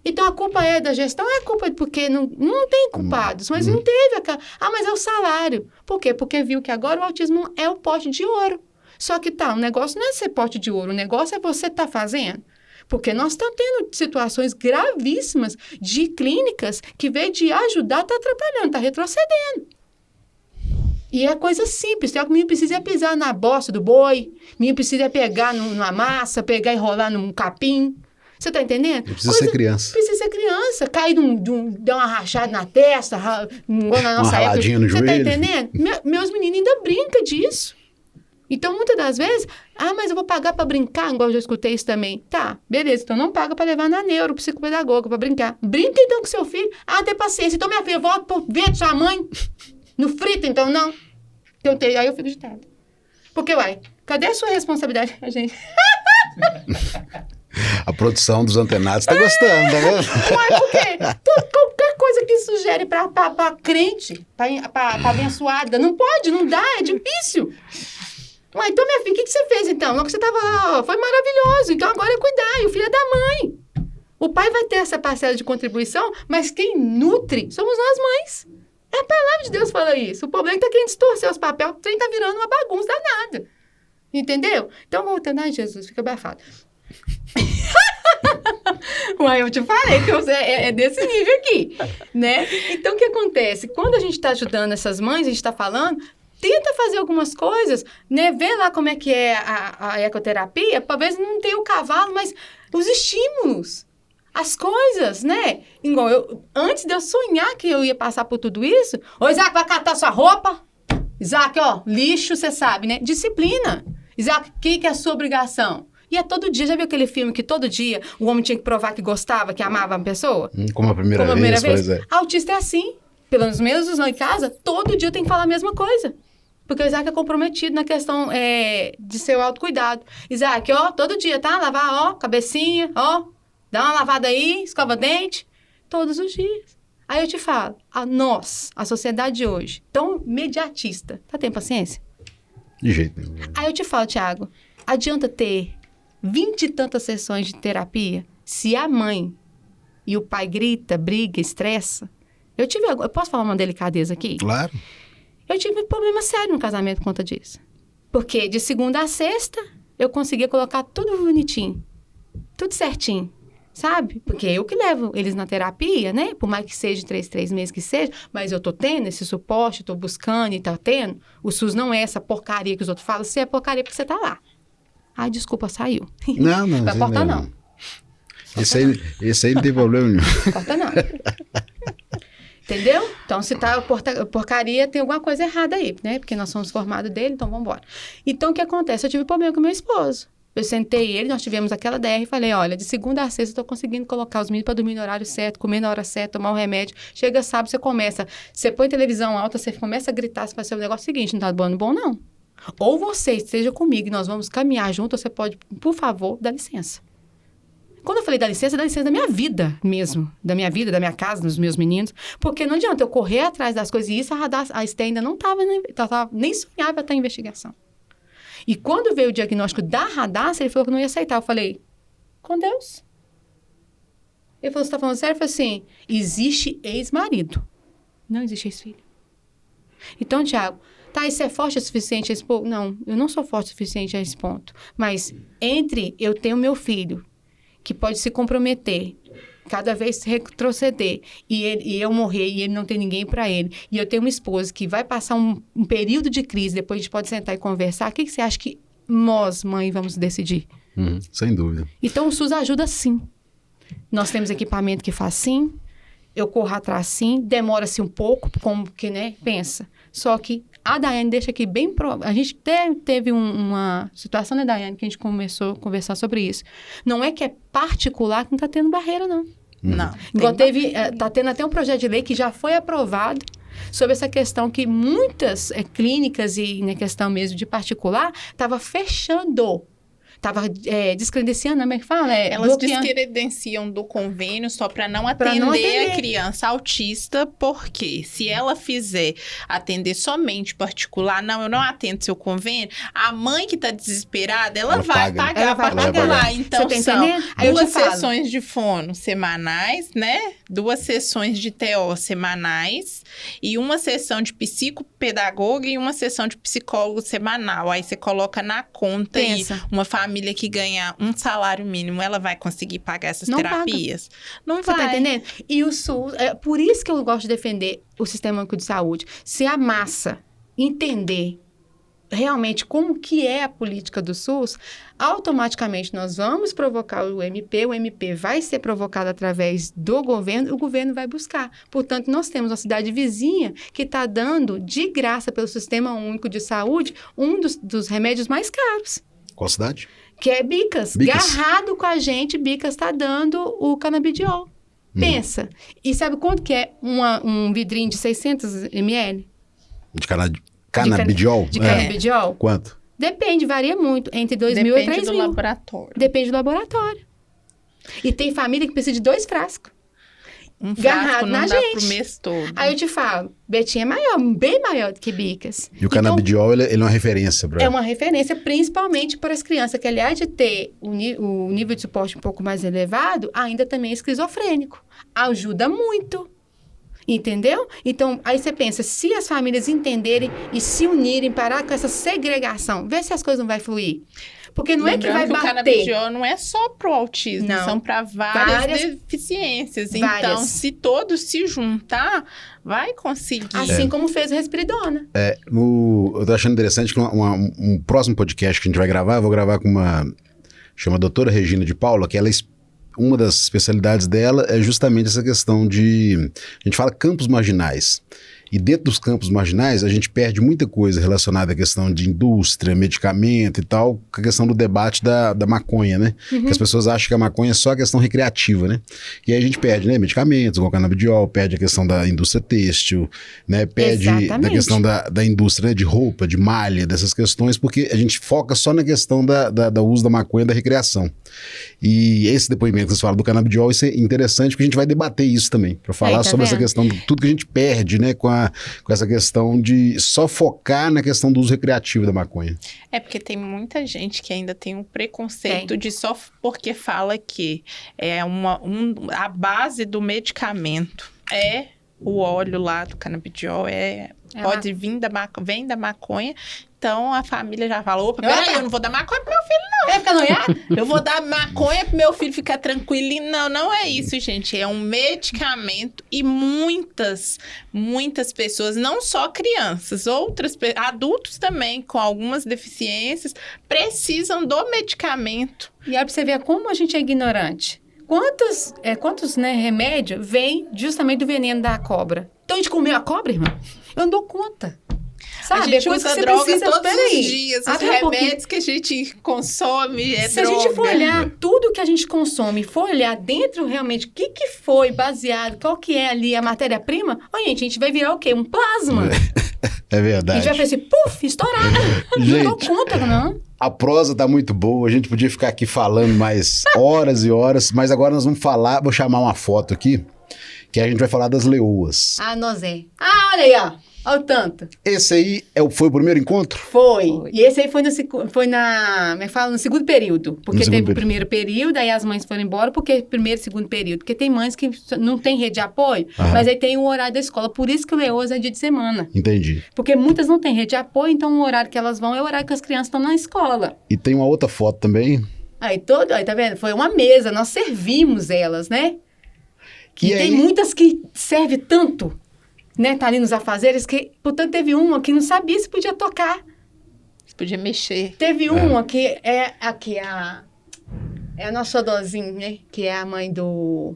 Então, a culpa é da gestão, é culpa porque não tem culpados, mas não teve aquela... Ah, mas é o salário. Por quê? Porque viu que agora o autismo é o pote de ouro. Só que o negócio não é ser pote de ouro, o negócio é você estar fazendo. Porque nós estamos tendo situações gravíssimas de clínicas que, em vez de ajudar, está atrapalhando, está retrocedendo. E é coisa simples. O menino precisa pisar na bosta do boi, o menino precisa pegar numa massa, pegar e rolar num capim. Você está entendendo? Precisa ser criança. Precisa ser criança. Cair, dar uma rachada na testa, igual na nossa uma raladinha época. no joelho. Você está entendendo? Meus meninos ainda brincam disso. Então, muitas das vezes, mas eu vou pagar para brincar, igual eu já escutei isso também. Tá, beleza, então não paga para levar na neuro, psicopedagoga, para brincar. Brinca então com seu filho. Tem paciência. Então, minha filha, volta para ver sua mãe. No frito, então, não. Aí eu fico agitada. Porque, cadê a sua responsabilidade, gente? A produção dos antenados tá gostando, tá vendo? Por quê? Qualquer coisa que sugere para crente, para abençoada, não pode, não dá, é difícil. Então, minha filha, o que você fez, então? Logo que você estava lá, foi maravilhoso. Então, agora é cuidar. E o filho é da mãe. O pai vai ter essa parcela de contribuição, mas quem nutre somos nós mães. É a palavra de Deus fala isso. O problema é que tá querendo distorcer os papéis, o trem tá virando uma bagunça danada. Entendeu? Então, voltando, Jesus, fica abafado. Eu te falei que é desse nível aqui, né? Então, o que acontece? Quando a gente está ajudando essas mães, a gente está falando, tenta fazer algumas coisas, né? Vê lá como é que é a ecoterapia, talvez não tenha o cavalo, mas os estímulos, as coisas, né? Igual antes de eu sonhar que eu ia passar por tudo isso, Isaac, vai catar sua roupa? Isaac, lixo, você sabe, né? Disciplina. Isaac, o que é a sua obrigação? E é todo dia, já viu aquele filme que todo dia o homem tinha que provar que gostava, que amava a pessoa? Como a primeira vez, pois é. Autista é assim. Pelos menos lá em casa, todo dia eu tenho que falar a mesma coisa. Porque o Isaac é comprometido na questão de seu autocuidado. Isaac, todo dia, tá? Lavar, cabecinha, dá uma lavada aí, escova dente, todos os dias. Aí eu te falo, a sociedade de hoje, tão mediatista, tá tendo paciência? De jeito nenhum. Aí eu te falo, Thiago, adianta ter 20 e tantas sessões de terapia se a mãe e o pai grita, briga, estressa? Eu posso falar uma delicadeza aqui? Claro. Eu tive problema sério no casamento por conta disso. Porque de segunda a sexta, eu conseguia colocar tudo bonitinho. Tudo certinho. Sabe? Porque eu que levo eles na terapia, né? Por mais que seja 3 meses que seja, mas eu tô tendo esse suporte, tô buscando e tá tendo. O SUS não é essa porcaria que os outros falam. Se é porcaria porque você tá lá. Ai, desculpa, saiu. Não. Vai portar não. Esse aí não tem problema nenhum. Porta não. Entendeu? Então, se tá porcaria, tem alguma coisa errada aí, né? Porque nós somos formados dele, então vamos embora. Então, o que acontece? Eu tive problema com meu esposo. Eu sentei ele, nós tivemos aquela DR e falei, olha, de segunda a sexta eu tô conseguindo colocar os meninos para dormir no horário certo, comer na hora certa, tomar o remédio. Chega sábado, você põe televisão alta, você começa a gritar, você vai ser o negócio seguinte, não tá dando bom, não. Ou você esteja comigo e nós vamos caminhar junto, ou você pode, por favor, dar licença. Quando eu falei dá licença da minha vida mesmo. Da minha vida, da minha casa, dos meus meninos. Porque não adianta eu correr atrás das coisas. E isso a Esté ainda não estava, nem sonhava estar em investigação. E quando veio o diagnóstico da Radassa, ele falou que não ia aceitar. Eu falei, com Deus. Ele falou, você está falando sério? Eu falei assim, existe ex-marido. Não existe ex-filho. Então, Thiago, isso é forte o suficiente a esse ponto? Não, eu não sou forte o suficiente a esse ponto. Mas entre eu ter o meu filho, que pode se comprometer, cada vez retroceder, e eu morrer, e ele não ter ninguém para ele, e eu tenho uma esposa que vai passar um período de crise, depois a gente pode sentar e conversar, o que você acha que nós, mãe, vamos decidir? Sem dúvida. Então, o SUS ajuda sim. Nós temos equipamento que faz sim, eu corro atrás sim, demora-se um pouco, como que, né, pensa. Só que a Daiane deixa aqui bem... A gente teve uma situação, né, Daiane, que a gente começou a conversar sobre isso. Não é que é particular que não está tendo barreira, não. Não. Igual está tendo até um projeto de lei que já foi aprovado sobre essa questão que muitas clínicas e na questão mesmo de particular estava fechando. Tava descredenciando, como é que fala? Elas Bloqueando. descredenciam do convênio só para não Pra não atender atender. a criança autista, porque se ela fizer atender somente particular, não, eu não atendo seu convênio, a mãe que tá desesperada, ela Ela vai paga. pagar Ela vai particular. pagar. Então, Você tá são entendendo? Aí eu te 2 falo. sessões de fono semanais, né? 2 sessões de TO semanais e 1 sessão de psicopedagoga e 1 sessão de psicólogo semanal. Aí você coloca na conta aí, Pensa. uma família que ganha um salário mínimo, ela vai conseguir pagar essas Não terapias? Não Você vai. tá entendendo? E o SUS, por isso que eu gosto de defender o Sistema Único de Saúde. Se a massa entender realmente como que é a política do SUS, automaticamente nós vamos provocar o MP vai ser provocado através do governo, o governo vai buscar. Portanto, nós temos uma cidade vizinha que está dando de graça pelo Sistema Único de Saúde um dos remédios mais caros, Qual cidade? que é Bicas. Bicas. Garrado com a gente, Bicas está dando o canabidiol. Pensa. E sabe quanto que é um vidrinho de 600 ml? De canabidiol? De É. canabidiol? Quanto? Depende, varia muito. Entre 2 mil e Depende 3 do mil. laboratório. Depende do laboratório. E tem família que precisa de 2 frascos. Um Garrado frasco na não dá gente. pro mês todo. Aí eu te falo, Betinha é maior, bem maior do que Bicas. E o canabidiol, ele é uma referência para É uma referência principalmente para as crianças, que aliás de ter o nível de suporte um pouco mais elevado, ainda também é esquizofrênico. Ajuda muito. Entendeu? Então, aí você pensa, se as famílias entenderem e se unirem, parar com essa segregação, vê se as coisas não vão fluir. Porque não é que vai Lembrando o bater. canabidiol não é só pro autismo, Não. são para várias Várias- deficiências. várias. Então, se todos se juntar, vai conseguir. Assim como fez o Respiridona. Eu tô achando interessante que um próximo podcast que a gente vai gravar, eu vou gravar com chama doutora Regina de Paula, que ela uma das especialidades dela é justamente essa questão a gente fala campos marginais. E dentro dos campos marginais, a gente perde muita coisa relacionada à questão de indústria, medicamento e tal, com a questão do debate da maconha, né? Que as pessoas acham que a maconha é só a questão recreativa, né? E aí a gente perde, né? Medicamentos, igual canabidiol, perde a questão da indústria têxtil, né? Perde da Exatamente. questão da indústria, né? De roupa, de malha, dessas questões, porque a gente foca só na questão da uso da maconha da recreação. E esse depoimento que vocês falam do canabidiol, isso é interessante, porque a gente vai debater isso também, para falar Tá sobre essa vendo? questão de tudo que a gente perde, né? Com essa questão de só focar na questão do uso recreativo da maconha. É porque tem muita gente que ainda tem um preconceito de só porque fala que é a base do medicamento é o óleo lá do canabidiol, pode vir vem da maconha. Então a família já fala: opa, peraí, eu não vou dar maconha pro meu filho, não. É ficar noiado? Eu vou dar maconha pro meu filho ficar tranquilinho. Não, não é isso, gente. É um medicamento e muitas pessoas, não só crianças, adultos também com algumas deficiências, precisam do medicamento. E aí pra você ver como a gente é ignorante. Quantos remédios vêm justamente do veneno da cobra? Então a gente comeu a cobra, irmão? Eu não dou conta. Sabe? A gente é coisa usa que você droga precisa... todos Peraí, os dias. Os abre um pouquinho. remédios que a gente consome Se droga. a gente for olhar tudo que a gente consome, for olhar dentro realmente o que foi baseado, qual que é ali a matéria-prima, ó, gente, a gente vai virar o quê? Um plasma. É A verdade. gente vai fazer assim, puf, estourado. Não dou Gente, conta, não. a prosa tá muito boa, a gente podia ficar aqui falando mais horas e horas, mas agora nós vamos vou chamar uma foto aqui, que a gente vai falar das leoas. Ah, nós é. Ah, olha aí, ó. Olha o tanto. Esse aí foi o primeiro encontro? Foi. E esse aí foi no segundo período. Porque segundo teve período. o primeiro período, aí as mães foram embora, porque primeiro e segundo período. Porque tem mães que não tem rede de apoio, Aham. mas aí tem o horário da escola. Por isso que o Leoas é dia de semana. Entendi. Porque muitas não têm rede de apoio, então o horário que elas vão é o horário que as crianças estão na escola. E tem uma outra foto também. Aí tá vendo? Foi uma mesa, nós servimos elas, né? Que E aí, tem muitas que servem tanto, né? Tá ali nos afazeres, que, portanto, teve uma que não sabia se podia tocar. Você podia mexer. Teve uma que é a nossa xodózinha, né? Que é a mãe do...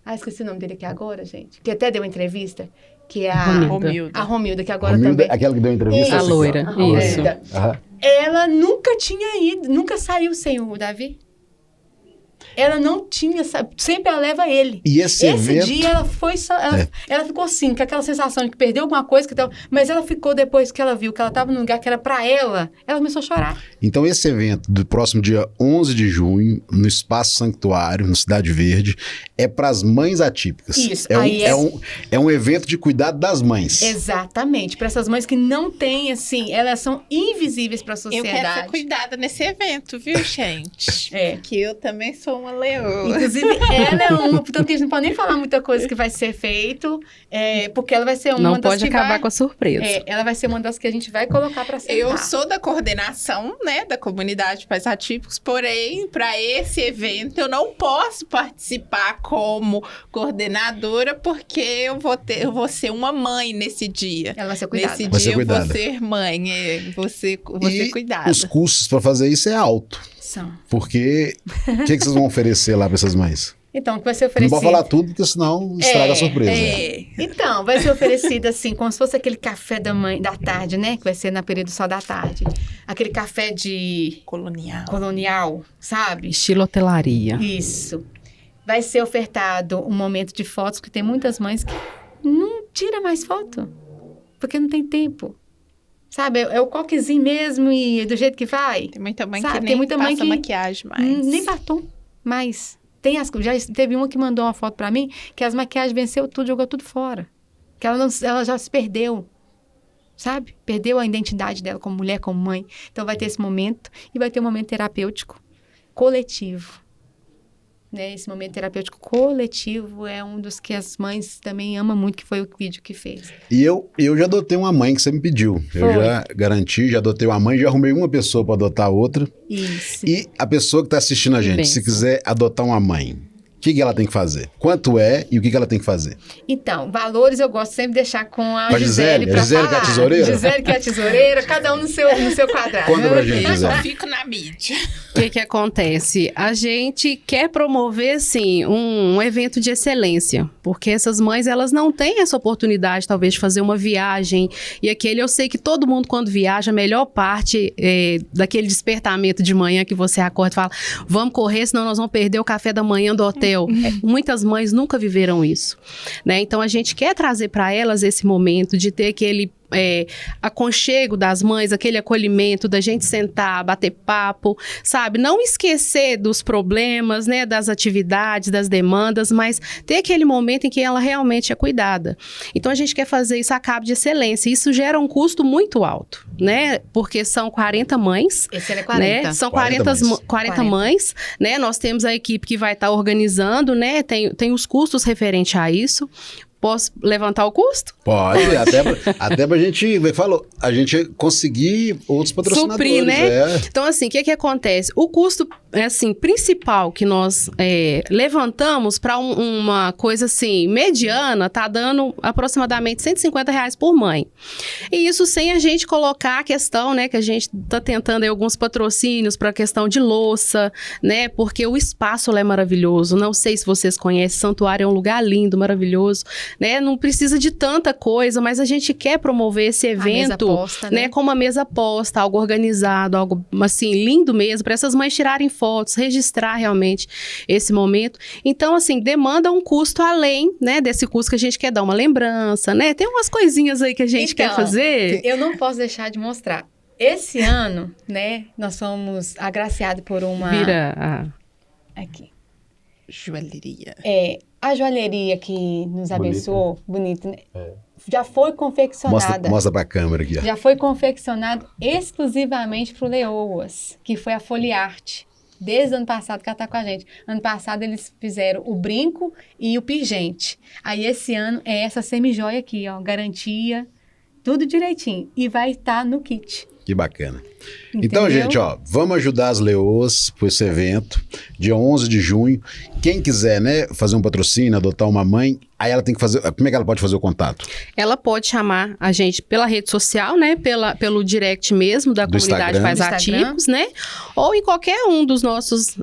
Ah, esqueci o nome dele aqui agora, gente. Que até deu uma entrevista. Que é Romilda. a Romilda, que agora Romilda, também... aquela que deu entrevista. Isso. A essa aqui, ó. loira, A Romilda. isso. Aham. Ela nunca tinha ido, nunca saiu sem o Davi. ela não tinha, sabe? Sempre ela leva ele. E esse evento... dia ela foi ela ficou assim, com aquela sensação de que perdeu alguma coisa, mas ela ficou depois que ela viu que ela estava num lugar que era pra ela começou a chorar. Então esse evento do próximo dia 11 de junho, no Espaço Sanctuário, no Cidade Verde, é para as mães atípicas. Isso. É um evento de cuidado das mães. Exatamente. Para essas mães que não têm, assim, elas são invisíveis para a sociedade. Eu quero ser cuidada nesse evento, viu, gente? Que eu também sou uma leoa. Inclusive, ela é uma, portanto, a gente não pode nem falar muita coisa que vai ser feito, porque ela vai ser uma Não das pode que acabar vai, com a surpresa. ela vai ser uma das que a gente vai colocar para sentar. Eu sou da coordenação, né, da comunidade de pais atípicos, porém, para esse evento, eu não posso participar como coordenadora, porque eu vou ser uma mãe nesse dia. Ela vai ser cuidada. Nesse Vai ser dia eu vou cuidada. ser mãe, vou ser cuidada. Os custos para fazer isso é alto. São. Porque o que vocês vão oferecer lá para essas mães? Então, que vai ser Não oferecido... pode falar tudo, porque senão estraga a surpresa. Então, vai ser oferecido assim, como se fosse aquele café da tarde, né? Que vai ser na período só da tarde. Aquele café de colonial, sabe? Estilo hotelaria. Isso. Vai ser ofertado um momento de fotos, porque tem muitas mães que não tira mais foto, porque não tem tempo. Sabe, é o coquezinho mesmo e do jeito que vai. Tem muita mãe Sabe, que tem nem muita passa mãe que maquiagem mais. Nem batom mais. Já teve uma que mandou uma foto pra mim que as maquiagens venceu tudo, jogou tudo fora. Que ela já se perdeu, sabe? Perdeu a identidade dela como mulher, como mãe. Então vai ter esse momento e vai ter um momento terapêutico coletivo. Né? Esse momento terapêutico coletivo é um dos que as mães também amam muito, que foi o vídeo que fez. E eu já adotei uma mãe que você me pediu. Eu já garanti, já adotei uma mãe, já arrumei uma pessoa para adotar outra. Isso. E a pessoa que está assistindo a gente, se quiser adotar uma mãe, o que ela tem que fazer? Quanto é e o que ela tem que fazer? Então, valores eu gosto sempre de deixar com a Com Gisele para Gisele falar. que é a tesoureira? Gisele que é a tesoureira, cada um no seu quadrado. Conta pra gente, Eu Gisele. só fico na mídia. O que acontece? A gente quer promover, assim, um evento de excelência, porque essas mães, elas não têm essa oportunidade, talvez, de fazer uma viagem, e eu sei que todo mundo, quando viaja, a melhor parte daquele despertamento de manhã que você acorda e fala, vamos correr, senão nós vamos perder o café da manhã do hotel. Muitas mães nunca viveram isso, né? Então, a gente quer trazer para elas esse momento de ter aquele aconchego das mães, aquele acolhimento da gente sentar, bater papo, sabe? Não esquecer dos problemas, né? Das atividades, das demandas, mas ter aquele momento em que ela realmente é cuidada. Então, a gente quer fazer isso a cabo de excelência. Isso gera um custo muito alto, né? Porque são 40 mães. Esse era 40. Né? São 40 mães, né? Nós temos a equipe que vai estar organizando, né? Tem os custos referentes a isso. Posso levantar o custo? Pode, até pra gente, a gente conseguir outros patrocinadores. Suprir, né? Então, assim, o que acontece? O custo, assim, principal que nós levantamos para uma coisa, assim, mediana, tá dando aproximadamente R$150 por mãe. E isso sem a gente colocar a questão, né, que a gente tá tentando aí alguns patrocínios para a questão de louça, né, porque o espaço lá é maravilhoso. Não sei se vocês conhecem, Santuário é um lugar lindo, maravilhoso. Né? Não precisa de tanta coisa, mas a gente quer promover esse evento, posta, né? Com uma mesa posta, algo organizado, algo assim, lindo mesmo, para essas mães tirarem fotos, registrar realmente esse momento. Então, assim, demanda um custo além, né, desse custo que a gente quer dar uma lembrança, né? Tem umas coisinhas aí que a gente quer fazer. Eu não posso deixar de mostrar. Esse ano, né, nós fomos agraciados por uma... Aqui. Joalheria. A joalheria que nos abençoou, bonito, né? Já foi confeccionada. Mostra pra câmera aqui, ó. Já foi confeccionado exclusivamente para o Leoas, que foi a Foliarte. Desde o ano passado que ela está com a gente. Ano passado eles fizeram o brinco e o pingente. Aí esse ano é essa semijoia aqui, ó, garantia, tudo direitinho. E vai estar no kit. Que bacana. Entendeu? Então, gente, ó, vamos ajudar as leoas por esse evento, dia 11 de junho. Quem quiser, né, fazer um patrocínio, adotar uma mãe, aí ela tem que fazer... Como é que ela pode fazer o contato? Ela pode chamar a gente pela rede social, né, pelo direct mesmo da comunidade Pais Atípicos, né, ou em qualquer um dos nossos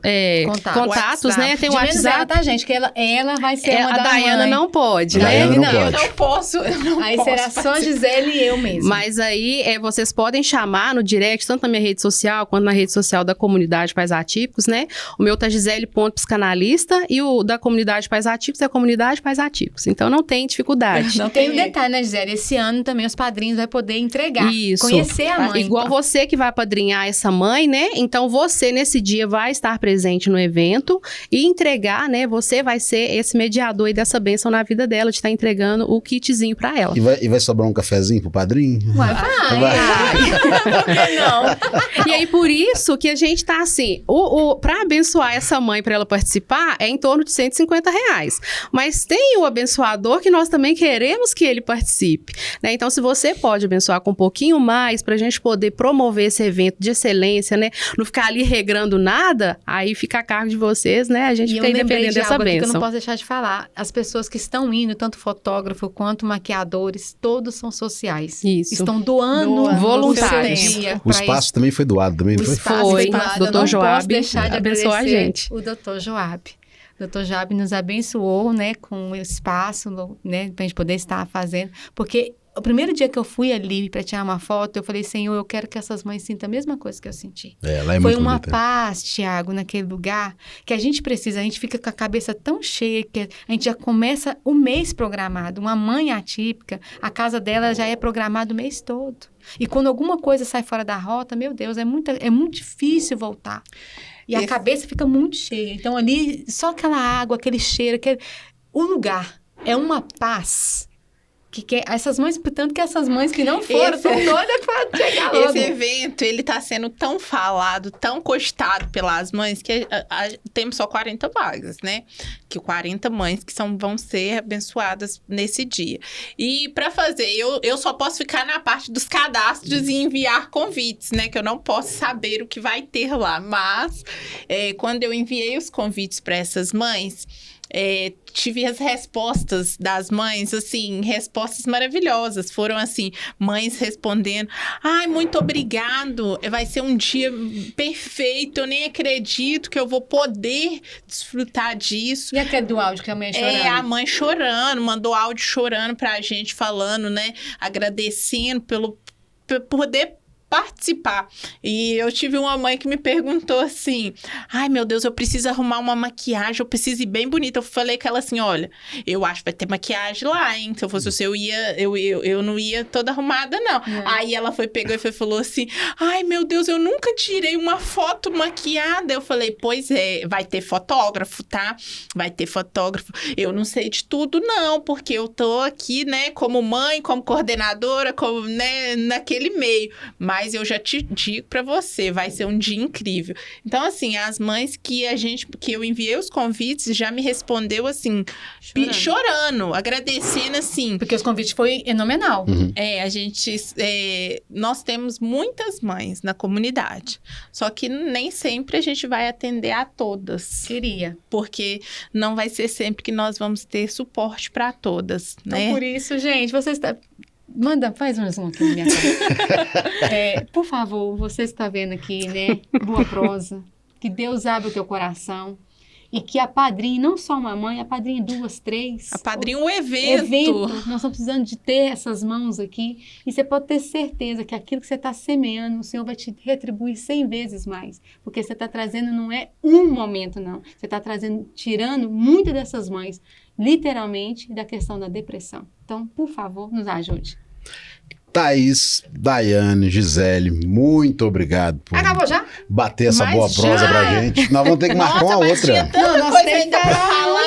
contatos, né, tem o WhatsApp. Ela, tá, gente, que ela vai ser uma a Daiana não pode, né? Daiana não Eu pode. não posso. Aí será só Gisele e eu mesmo. Mas aí vocês podem chamar no direct, post, tanto na minha rede social, quanto na rede social da comunidade Pais Atípicos, né? O meu tá Gisele.psicanalista e o da comunidade Pais Atípicos é a comunidade Pais Atípicos. Então, não tem dificuldade. Não tem um detalhe, né, Gisele? Esse ano também os padrinhos vão poder entregar. Isso. Conhecer a mãe. Igual você que vai apadrinhar essa mãe, né? Então, você, nesse dia, vai estar presente no evento e entregar, né? Você vai ser esse mediador aí dessa bênção na vida dela, de estar entregando o kitzinho pra ela. E vai sobrar um cafezinho pro padrinho? Vai. Por que não? E aí, por isso que a gente tá assim, pra abençoar essa mãe, pra ela participar, é em torno de R$150. Mas tem o abençoador que nós também queremos que ele participe, né? Então, se você pode abençoar com um pouquinho mais, pra gente poder promover esse evento de excelência, né? Não ficar ali regrando nada, aí fica a cargo de vocês, né? A gente E fica eu lembrei independente de dessa algo aqui que eu bênção. não posso deixar de falar. As pessoas que estão indo, tanto fotógrafo quanto maquiadores, todos são sociais. Isso. Estão doando Doando voluntários. o seu dia O pra espaço também foi doado, também, não O foi? espaço Foi. doado. Dr. Eu não Joab posso deixar de abençoou a agradecer gente. o Dr. Joab. O Dr. Joab nos abençoou, né, com o espaço, né, pra gente poder estar fazendo. Porque o primeiro dia que eu fui ali para tirar uma foto, eu falei, Senhor, eu quero que essas mães sintam a mesma coisa que eu senti. Lá é Foi muito uma bonito. paz, Tiago, naquele lugar, que a gente precisa, a gente fica com a cabeça tão cheia, que a gente já começa o mês programado. Uma mãe atípica, a casa dela já é programada o mês todo. E quando alguma coisa sai fora da rota, meu Deus, é muito difícil voltar. E a cabeça fica muito cheia. Então ali, só aquela água, aquele cheiro, o lugar é uma paz. Essas mães, portanto, que essas mães que não foram, estão doidas para chegar logo. Esse evento, ele tá sendo tão falado, tão cogitado pelas mães, que temos só 40 vagas, né? Que 40 mães que vão ser abençoadas nesse dia. E para fazer, eu só posso ficar na parte dos cadastros e enviar convites, né? Que eu não posso saber o que vai ter lá. Mas, quando eu enviei os convites para essas mães, tive as respostas das mães, assim, respostas maravilhosas. Foram, assim, mães respondendo, ai, muito obrigado, vai ser um dia perfeito, eu nem acredito que eu vou poder desfrutar disso. E aquele do áudio que a mãe chorando? A mãe chorando, mandou áudio chorando pra gente, falando, né, agradecendo por poder participar. E eu tive uma mãe que me perguntou assim, ai meu Deus, eu preciso arrumar uma maquiagem, eu preciso ir bem bonita. Eu falei com ela assim, olha, eu acho que vai ter maquiagem lá, hein? Se eu fosse você, eu não ia toda arrumada, não. Aí ela pegou e falou assim, ai meu Deus, eu nunca tirei uma foto maquiada. Eu falei, pois é, vai ter fotógrafo, tá? Vai ter fotógrafo. Eu não sei de tudo, não, porque eu tô aqui, né, como mãe, como coordenadora, como, né, naquele meio. Mas eu já te digo pra você, vai ser um dia incrível. Então, assim, as mães que eu enviei os convites já me respondeu, assim, chorando, agradecendo, assim. Porque os convites foi fenomenal. Uhum. Nós temos muitas mães na comunidade, só que nem sempre a gente vai atender a todas. Queria. Porque não vai ser sempre que nós vamos ter suporte pra todas, Então, né? por isso, gente, você está... faz um zoom aqui na minha cara. Por favor, você está vendo aqui, né? Boa prosa. Que Deus abra o teu coração. E que apadrinhe, não só uma mãe, apadrinhe 2, 3. Apadrinhe um evento. Nós estamos precisando de ter essas mãos aqui. E você pode ter certeza que aquilo que você está semeando, o Senhor vai te retribuir 100 vezes mais. Porque você está trazendo, não é um momento, não. Você está tirando muitas dessas mães, literalmente, da questão da depressão. Então, por favor, nos ajude. Thaís, Daiane, Gisele, muito obrigado por Acabou já? bater essa Mas boa prosa já? pra gente. Nós vamos ter que marcar uma mas tinha outra. tanta coisa ainda pra falar.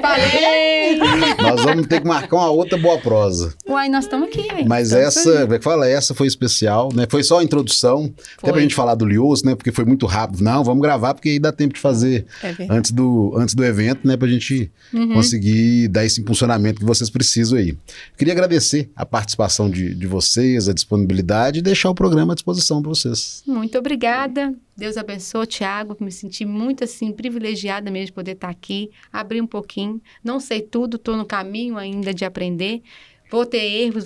Falei! Nós vamos ter que marcar uma outra boa prosa. Uai, nós estamos aqui, hein? Mas essa foi especial, né? Foi só a introdução, até pra gente falar do Lioso, né? Porque foi muito rápido. Não, vamos gravar porque aí dá tempo de fazer antes do evento, né? Pra gente conseguir dar esse impulsionamento que vocês precisam aí. Queria agradecer a participação de vocês, a disponibilidade e deixar o programa à disposição para vocês. Muito obrigada. Deus abençoe, Tiago. Me senti muito, assim, privilegiada mesmo de poder estar aqui. Abrir um pouquinho. Não sei tudo, estou no caminho ainda de aprender. Vou ter erros,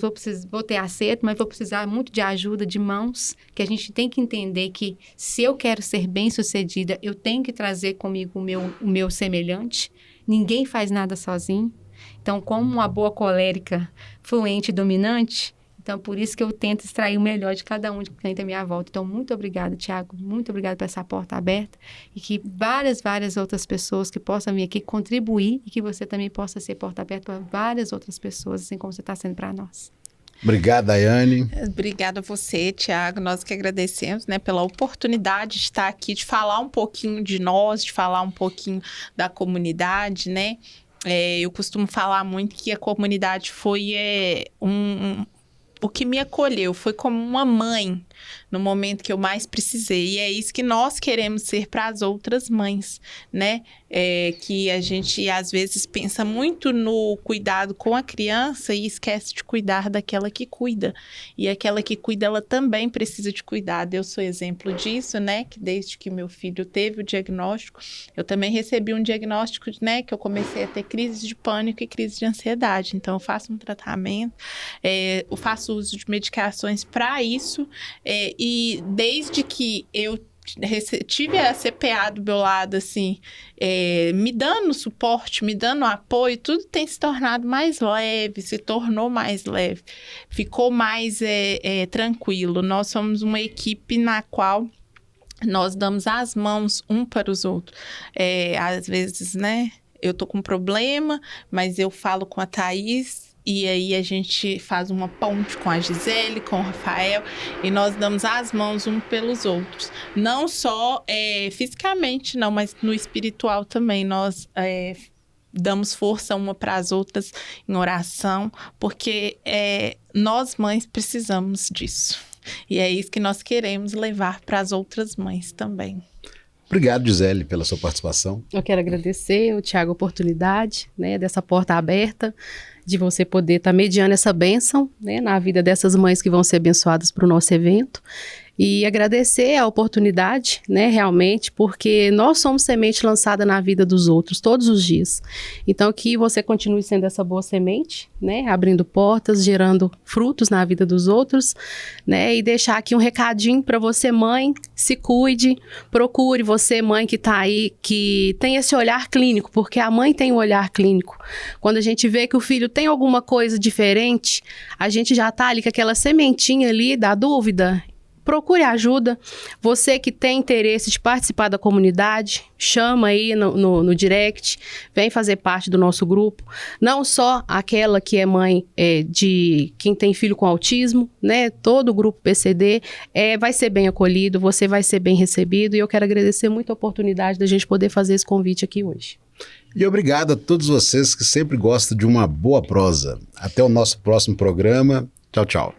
vou ter acerto, mas vou precisar muito de ajuda, de mãos, que a gente tem que entender que se eu quero ser bem-sucedida, eu tenho que trazer comigo o meu semelhante. Ninguém faz nada sozinho. Então, como uma boa colérica fluente e dominante, Então, por isso que eu tento extrair o melhor de cada um de quem tem à minha volta. Então, muito obrigada, Tiago. Muito obrigada por essa porta aberta. E que várias outras pessoas que possam vir aqui contribuir e que você também possa ser porta aberta para várias outras pessoas, assim como você está sendo para nós. Obrigado, Daiane. Obrigada a você, Tiago. Nós que agradecemos, né, pela oportunidade de estar aqui, de falar um pouquinho de nós, de falar um pouquinho da comunidade, né? Eu costumo falar muito que a comunidade foi o que me acolheu, foi como uma mãe no momento que eu mais precisei. E é isso que nós queremos ser para as outras mães, né? Que a gente, às vezes, pensa muito no cuidado com a criança e esquece de cuidar daquela que cuida. E aquela que cuida, ela também precisa de cuidado. Eu sou exemplo disso, né? Que desde que meu filho teve o diagnóstico, eu também recebi um diagnóstico, né? Que eu comecei a ter crise de pânico e crise de ansiedade. Então, eu faço um tratamento, eu faço uso de medicações para isso. E desde que eu tive a CPA do meu lado, assim, me dando suporte, me dando apoio, tudo tem se tornado mais leve, se tornou mais leve, ficou mais tranquilo. Nós somos uma equipe na qual nós damos as mãos um para os outros. Às vezes, né, eu tô com um problema, mas eu falo com a Thaís, e aí a gente faz uma ponte com a Gisele, com o Rafael, e nós damos as mãos um pelos outros. Não só fisicamente, não, mas no espiritual também. Nós damos força uma para as outras em oração, porque nós mães precisamos disso. E é isso que nós queremos levar para as outras mães também. Obrigado, Gisele, pela sua participação. Eu quero agradecer ao Tiago a oportunidade, né, dessa porta aberta, de você poder estar mediando essa bênção, né, na vida dessas mães que vão ser abençoadas para o nosso evento. E agradecer a oportunidade, né, realmente, porque nós somos semente lançada na vida dos outros todos os dias. Então, que você continue sendo essa boa semente, né, abrindo portas, gerando frutos na vida dos outros, né, e deixar aqui um recadinho para você, mãe, se cuide, procure você, mãe que está aí, que tem esse olhar clínico, porque a mãe tem um olhar clínico. Quando a gente vê que o filho tem alguma coisa diferente, a gente já está ali com aquela sementinha ali da dúvida. Procure ajuda. Você que tem interesse de participar da comunidade, chama aí no direct, vem fazer parte do nosso grupo. Não só aquela que é mãe de quem tem filho com autismo, né? Todo o grupo PCD vai ser bem acolhido, você vai ser bem recebido, e eu quero agradecer muito a oportunidade da gente poder fazer esse convite aqui hoje. E obrigado a todos vocês que sempre gostam de uma boa prosa. Até o nosso próximo programa. Tchau, tchau.